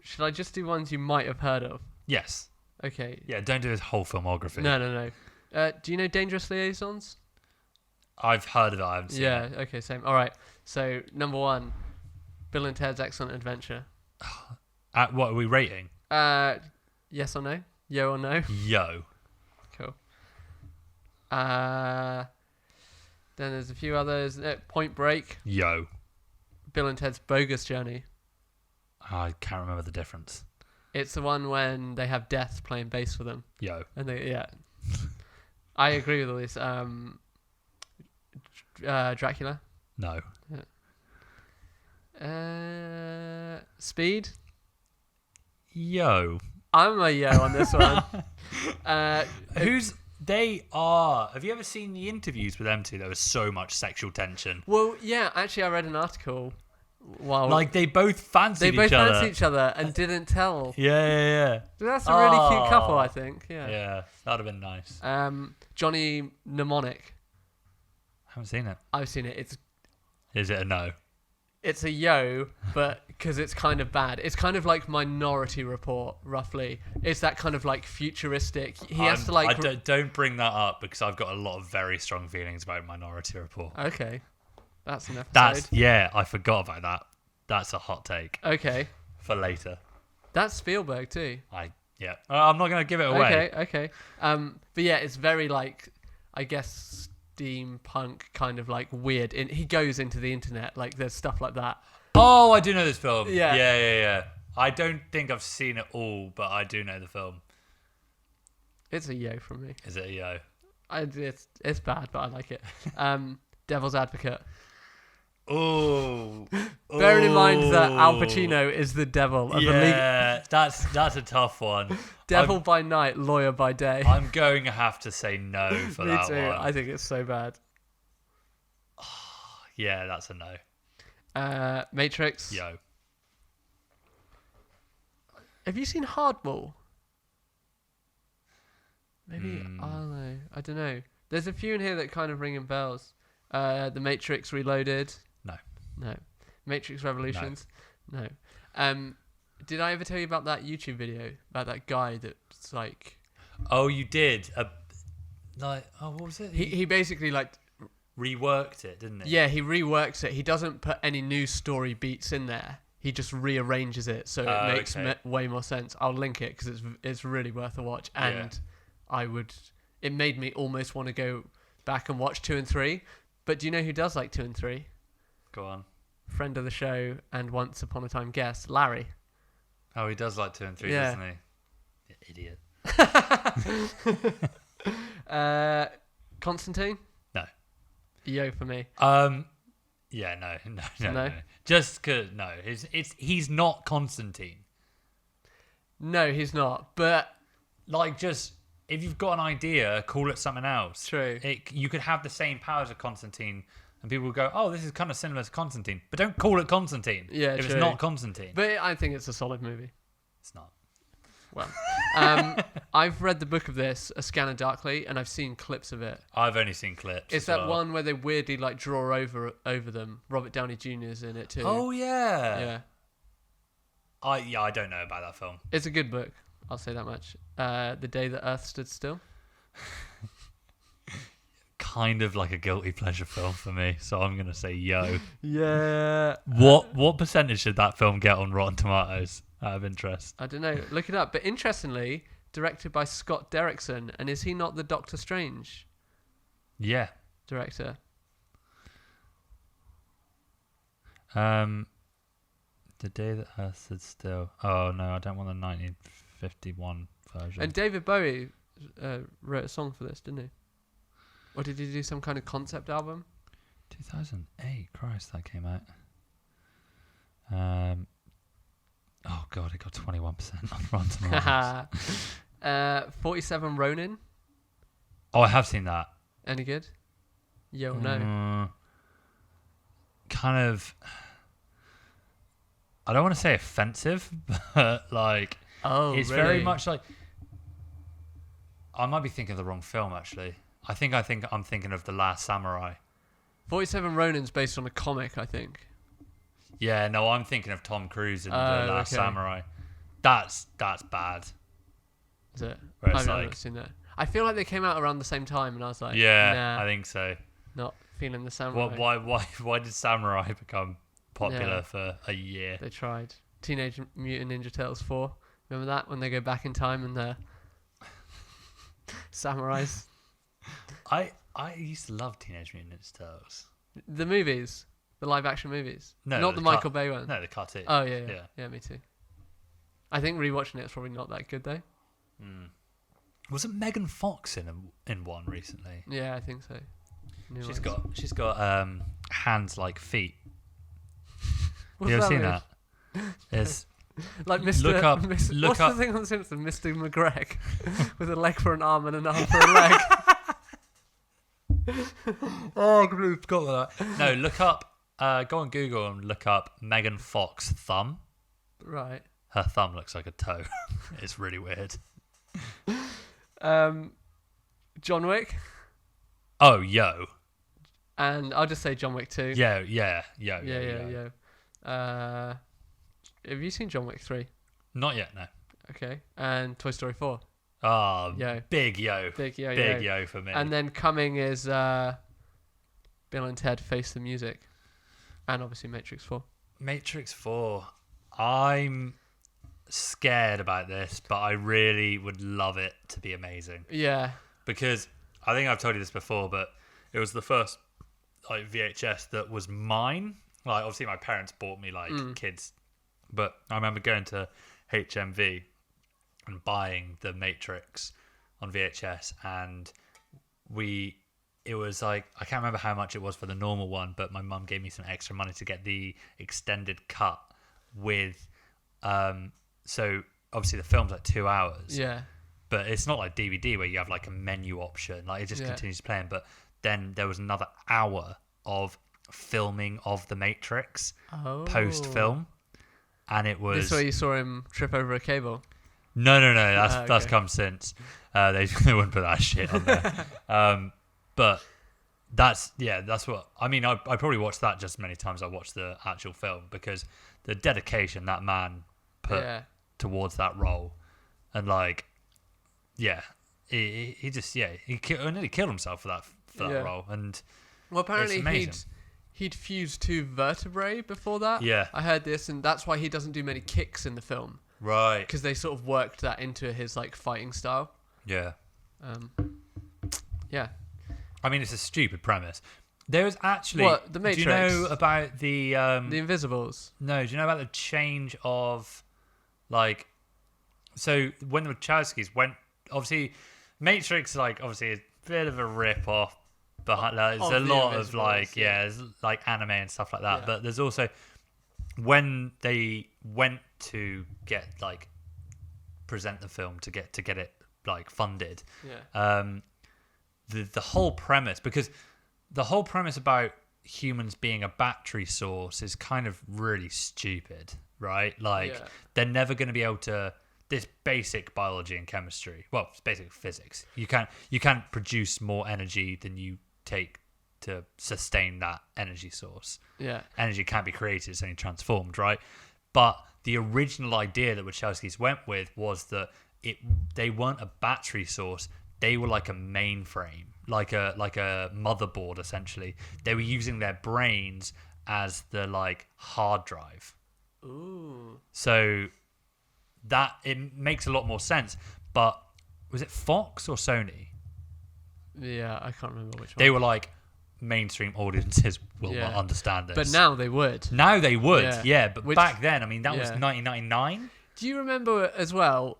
C: Should I just do ones you might have heard of?
A: Yes.
C: Okay.
A: Yeah, don't do his whole filmography.
C: No. Do you know Dangerous Liaisons?
A: I've heard of it. I haven't seen it.
C: Yeah, okay, same. All right. So, number 1, Bill and Ted's Excellent Adventure.
A: What are we rating?
C: Yes or no? Yo or no?
A: Yo.
C: Cool. Then there's a few others. Point Break.
A: Yo.
C: Bill and Ted's Bogus Journey.
A: I can't remember the difference.
C: It's the one when they have Death playing bass for them.
A: Yo.
C: And I agree with all this. Dracula.
A: No.
C: Speed.
A: Yo.
C: I'm a yo on this one.
A: Have you ever seen the interviews with them two? There was so much sexual tension.
C: Well, yeah, actually I read an article
A: like they both fancied each other
C: and didn't tell.
A: Yeah.
C: That's a really cute couple, I think. Yeah,
A: that'd have been nice.
C: Johnny Mnemonic.
A: I haven't seen it.
C: I've seen it.
A: Is it a no?
C: It's a yo, but because it's kind of bad. It's kind of like Minority Report, roughly. It's that kind of like futuristic. He has to like.
A: Don't bring that up because I've got a lot of very strong feelings about Minority Report.
C: Okay, that's an episode.
A: I forgot about that. That's a hot take.
C: Okay.
A: For later.
C: That's Spielberg too.
A: Yeah. I'm not gonna give it away.
C: Okay. But yeah, it's very like, I guess, steampunk kind of like weird. He goes into the internet, like there's stuff like that.
A: Oh, I do know this film.
C: Yeah.
A: Yeah. I don't think I've seen it all, but I do know the film.
C: It's a yo from me.
A: Is it a yo?
C: It's bad, but I like it. Devil's Advocate.
A: Oh.
C: Bearing in mind that Al Pacino is the devil of
A: that's a tough one.
C: Devil by night, lawyer by day.
A: I'm going to have to say no for
C: Me
A: that
C: too.
A: one.
C: I think it's so bad.
A: Yeah, that's a no.
C: Matrix.
A: Yo.
C: Have you seen Hardball? Maybe I don't know. There's a few in here that kind of ringing bells. The Matrix Reloaded. No. Matrix Revolutions. No. Did I ever tell you about that YouTube video about that guy that's like?
A: Oh, you did. What was it?
C: He basically like
A: reworked it, didn't he?
C: Yeah, he reworks it. He doesn't put any new story beats in there. He just rearranges it so it makes way more sense. I'll link it because it's really worth a watch. And it made me almost want to go back and watch 2 and 3. But do you know who does like 2 and 3?
A: Go on.
C: Friend of the show and once upon a time guest, Larry.
A: Oh, he does like 2 and 3, doesn't he? Idiot.
C: Constantine?
A: No.
C: Yo for me.
A: Yeah, no. Just because he's not Constantine.
C: No, he's not. But
A: like, just if you've got an idea, call it something else.
C: True.
A: You could have the same powers of Constantine, and people will go, "Oh, this is kind of similar to Constantine," but don't call it Constantine.
C: Yeah,
A: if
C: true.
A: it's not Constantine.
C: But I think it's a solid movie.
A: It's not.
C: Well, I've read the book of this, A Scanner Darkly, and I've seen clips of it.
A: I've only seen clips.
C: It's that one where they weirdly like draw over them. Robert Downey Jr. is in it too.
A: Oh yeah.
C: Yeah.
A: I don't know about that film.
C: It's a good book. I'll say that much. The Day That Earth Stood Still.
A: Kind of like a guilty pleasure film for me, so I'm gonna say yo.
C: Yeah.
A: What percentage did that film get on Rotten Tomatoes? Out of interest.
C: I don't know. Look it up. But interestingly, directed by Scott Derrickson, and is he not the Doctor Strange?
A: Yeah.
C: Director.
A: The Day That Earth Stood Still. Oh no, I don't want the 1951 version.
C: And David Bowie wrote a song for this, didn't he? Or did he do some kind of concept album?
A: 2008. Christ, that came out. Oh god, it got 21% on Rotten Tomatoes.
C: 47 Ronin.
A: Oh, I have seen that.
C: Any good? Yeah or no?
A: Kind of. I don't want to say offensive, but like, it's
C: really?
A: very much like. I might be thinking of the wrong film actually. I think I'm thinking of The Last Samurai.
C: 47 Ronin's based on a comic, I think.
A: Yeah, no, I'm thinking of Tom Cruise in The Last Samurai. That's bad.
C: Is it?
A: Where it's
C: I've never
A: like-
C: seen that. I feel like they came out around the same time, and I was like,
A: Yeah,
C: nah,
A: I think so.
C: not feeling the samurai.
A: Why did Samurai become popular
C: Yeah.
A: for a year?
C: They tried. Teenage Mutant Ninja Turtles 4. Remember that? When they go back in time and they're samurais.
A: I used to love Teenage Mutant Ninja Turtles.
C: The movies. The live action movies.
A: No,
C: Not the Michael Bay one.
A: No, the cartoon.
C: Oh, yeah. Yeah, me too. I think rewatching it's probably not that good, though.
A: Wasn't Megan Fox in one recently?
C: Yeah, I think so. New
A: She's
C: ones.
A: got hands like feet.
C: What's
A: you ever seen
C: mean?
A: that? It's
C: Like Mr.
A: Look up-
C: What's
A: look up-
C: the thing on Simpsons? Mr. McGreg with a leg for an arm and an arm for a leg.
A: oh, I completely forgot about that. No, look up. Go on Google and look up Megan Fox thumb.
C: Right.
A: Her thumb looks like a toe. It's really weird.
C: John Wick,
A: Oh, yo.
C: and I'll just say John Wick 2.
A: Yeah.
C: Yeah. Have you seen John Wick 3?
A: Not yet, no.
C: Okay. And Toy Story 4.
A: Oh,
C: Yo.
A: big yo.
C: Big yo.
A: Big yo for me.
C: And then coming is Bill and Ted Face the Music. And obviously Matrix 4.
A: Matrix 4. I'm scared about this, but I really would love it to be amazing.
C: Yeah.
A: Because I think I've told you this before, but it was the first like VHS that was mine. Like obviously my parents bought me like kids, but I remember going to HMV and buying The Matrix on VHS, and it was like, I can't remember how much it was for the normal one, but my mum gave me some extra money to get the extended cut with so obviously the film's like 2 hours.
C: Yeah.
A: But it's not like DVD where you have like a menu option, like it just continues playing. But then there was another hour of filming of The Matrix post film, and it was
C: this where you saw him trip over a cable.
A: No, that's come since. They wouldn't put that shit on there. But that's what I mean. I probably watched that just as many times as I watched the actual film, because the dedication that man put towards that role, and like, he just he nearly killed himself for that role. And
C: well, apparently he'd fused 2 vertebrae before that.
A: Yeah,
C: I heard this, and that's why he doesn't do many kicks in the film.
A: Right.
C: Because they sort of worked that into his like fighting style.
A: Yeah.
C: Yeah.
A: I mean, it's a stupid premise. There was actually...
C: What, The Matrix?
A: Do you know about the...
C: the Invisibles?
A: No, do you know about the change of... Like... So, when the Wachowskis went... Obviously, Matrix, like, obviously, a bit of a rip-off. Behind, like, there's a lot of, like... Yeah, there's, like, anime and stuff like that. Yeah. But there's also... When they went to get, like... Present the film to get it, like, funded...
C: Yeah.
A: The whole premise, because the whole premise about humans being a battery source is kind of really stupid, right? Like, they're never going to be able to... This basic biology and chemistry, well, it's basic physics. You can't produce more energy than you take to sustain that energy source.
C: Yeah.
A: Energy can't be created, it's only transformed, right? But the original idea that Wachowskis went with was that they weren't a battery source. They were like a mainframe, like a motherboard, essentially. They were using their brains as the like hard drive.
C: Ooh.
A: So that it makes a lot more sense. But was it Fox or Sony?
C: Yeah, I can't remember which one.
A: They were like, mainstream audiences will not understand this.
C: But now they would.
A: Now they would, yeah. But back then, I mean, that was 1999.
C: Do you remember as well?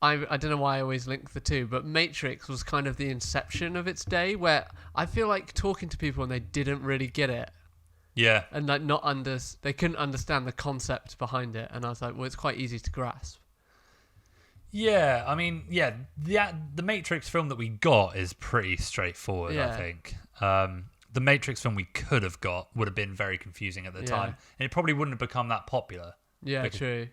C: I don't know why I always link the two, but Matrix was kind of the inception of its day, where I feel like talking to people and they didn't really get it.
A: Yeah.
C: And like they couldn't understand the concept behind it, and I was like, well, it's quite easy to grasp.
A: Yeah, I mean, the Matrix film that we got is pretty straightforward, I think. The Matrix film we could have got would have been very confusing at the time, and it probably wouldn't have become that popular.
C: Yeah, true.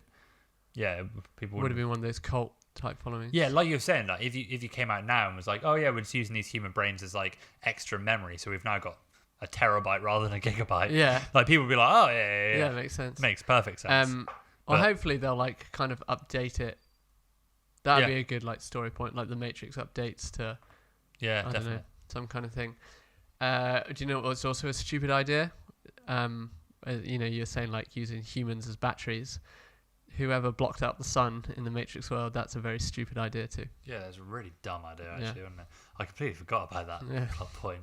A: Yeah, people
C: would have been one of those cult type followings.
A: Yeah, like you were saying, like if you came out now and was like, oh yeah, we're just using these human brains as like extra memory, so we've now got a terabyte rather than a gigabyte.
C: Yeah,
A: like people would be like, oh yeah,
C: yeah, makes sense.
A: Makes perfect sense.
C: Well, hopefully they'll like kind of update it. That'd be a good like story point, like the Matrix updates to I don't know, some kind of thing. Do you know what's also a stupid idea? You're saying like using humans as batteries. Whoever blocked out the sun in the Matrix world, that's a very stupid idea too.
A: Yeah, that's a really dumb idea actually, wasn't it? I completely forgot about that plot point.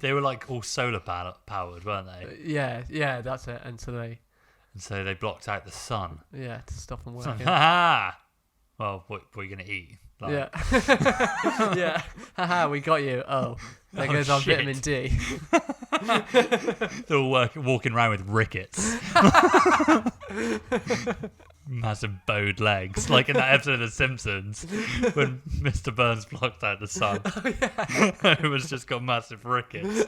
A: They were like all solar powered, weren't they?
C: Yeah, that's it. And so they
A: blocked out the sun.
C: Yeah, to stop them working.
A: Well, what are you gonna eat? Like...
C: Yeah. Yeah. Haha, we got you. Oh, there goes our vitamin D.
A: They're all walking around with rickets. Massive bowed legs. Like in that episode of The Simpsons when Mr. Burns blocked out the sun. Oh, yeah. It was just got massive rickets.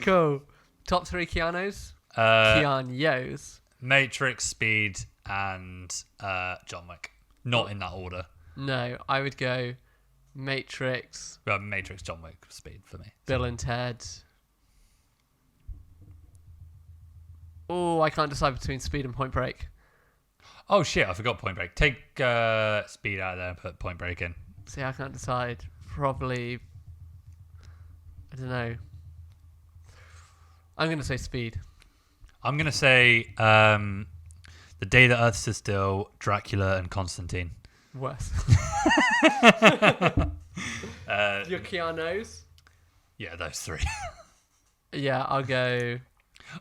C: Cool. Top 3 Keanu's? KeanYos.
A: Matrix, Speed, and John Wick. Not in that order.
C: No, I would go Matrix.
A: Matrix, John Wick, Speed for me.
C: Bill and Ted. Oh, I can't decide between Speed and Point Break.
A: Oh shit, I forgot Point Break. Take Speed out of there and put Point Break in.
C: See, I can't decide. Probably, I don't know. I'm going to say Speed.
A: I'm gonna say The Day That Earth Stood Still, Dracula, and Constantine.
C: Worse. Your Keanu's?
A: Yeah, those three.
C: Yeah, I'll go.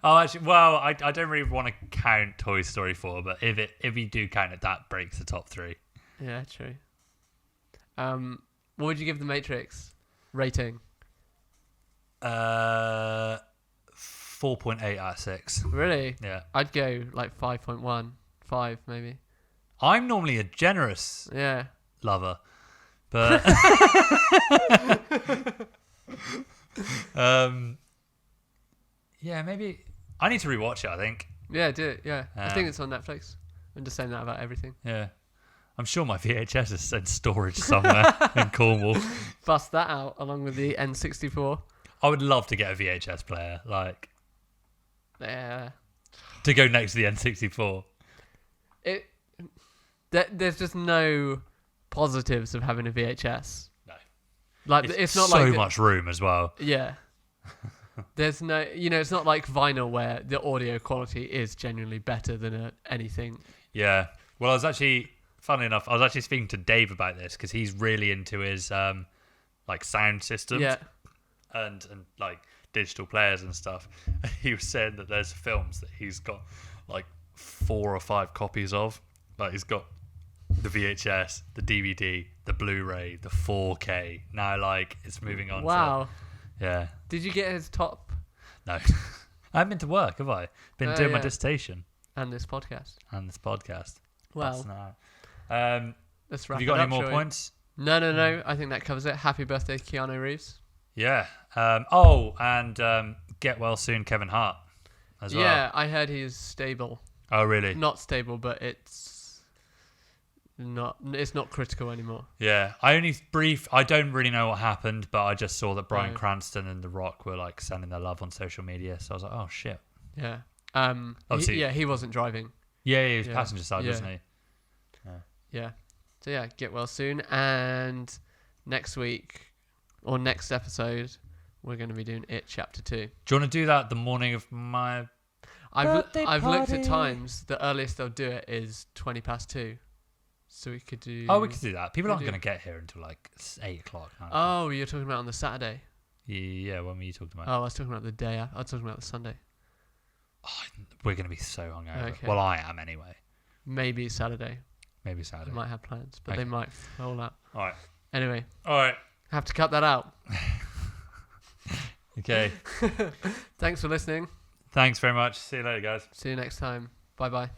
A: Oh, actually, well, I don't really want to count Toy Story 4, but if you do count it, that breaks the top three.
C: Yeah, true. What would you give The Matrix rating?
A: 4.8 out of 6.
C: Really?
A: Yeah.
C: I'd go like 5.1, 5 maybe.
A: I'm normally a generous
C: Yeah.
A: lover, but yeah, maybe I need to rewatch it. I think.
C: Yeah, do it. Yeah. I think
A: Yeah.
C: it's on Netflix. I'm just saying that about everything.
A: Yeah, I'm sure my VHS is in storage somewhere in Cornwall.
C: Bust that out along with the N64.
A: I would love to get a VHS player, like
C: Yeah.
A: to go next to the N64.
C: There's just no positives of having a VHS.
A: No.
C: Like it's not
A: so
C: like
A: much room as well.
C: Yeah. There's no, it's not like vinyl where the audio quality is genuinely better than anything.
A: Yeah. Well, funnily enough, I was actually speaking to Dave about this because he's really into his like sound systems.
C: Yeah.
A: And like digital players and stuff. He was saying that there's films that he's got like 4 or 5 copies of. Like he's got the VHS, the DVD, the Blu-ray, the 4K. Now like it's moving on.
C: Wow.
A: Yeah.
C: Did you get his top
A: No. I haven't been to work, have I? Been doing my
C: yeah.
A: dissertation
C: and this podcast?
A: and this podcast.
C: Well,
A: That's now.
C: let's wrap
A: Have you got
C: it
A: any
C: up,
A: more
C: shall we?
A: points?
C: No. I think that covers it. Happy birthday, Keanu Reeves.
A: Yeah. Get well soon, Kevin Hart, as well.
C: Yeah, I heard he's stable.
A: Oh, really?
C: Not stable, but it's not critical anymore.
A: Yeah. I don't really know what happened, but I just saw that Bryan
C: No.
A: Cranston and The Rock were like sending their love on social media. So I was like, oh shit.
C: Yeah.
A: Obviously-
C: he wasn't driving.
A: Yeah, he was
C: Yeah.
A: passenger side,
C: Yeah.
A: wasn't he?
C: Yeah. So yeah, get well soon. And next week or next episode, we're going to be doing It Chapter 2.
A: Do you want to do that the morning of my... Birthday
C: I've looked at
A: party.
C: times. The earliest they'll do it is 2:20. So we could do.
A: Oh, we could do that. People
C: we
A: aren't
C: do.
A: going to get here until like 8 o'clock.
C: Oh, you're talking about on the Saturday.
A: Yeah, when were you talking about?
C: Oh, I was talking about the day. I was talking about the Sunday.
A: We're going to be so hungover.
C: Okay.
A: Well, I am anyway.
C: Maybe Saturday.
A: Maybe
C: I
A: Saturday.
C: might have plans, but
A: Okay.
C: they might fall out.
A: All right.
C: Anyway,
A: All right.
C: have to cut that out.
A: Okay.
C: Thanks for listening.
A: Thanks very much. See you later, guys.
C: See you next time. Bye bye.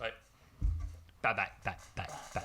A: Bye. Bye.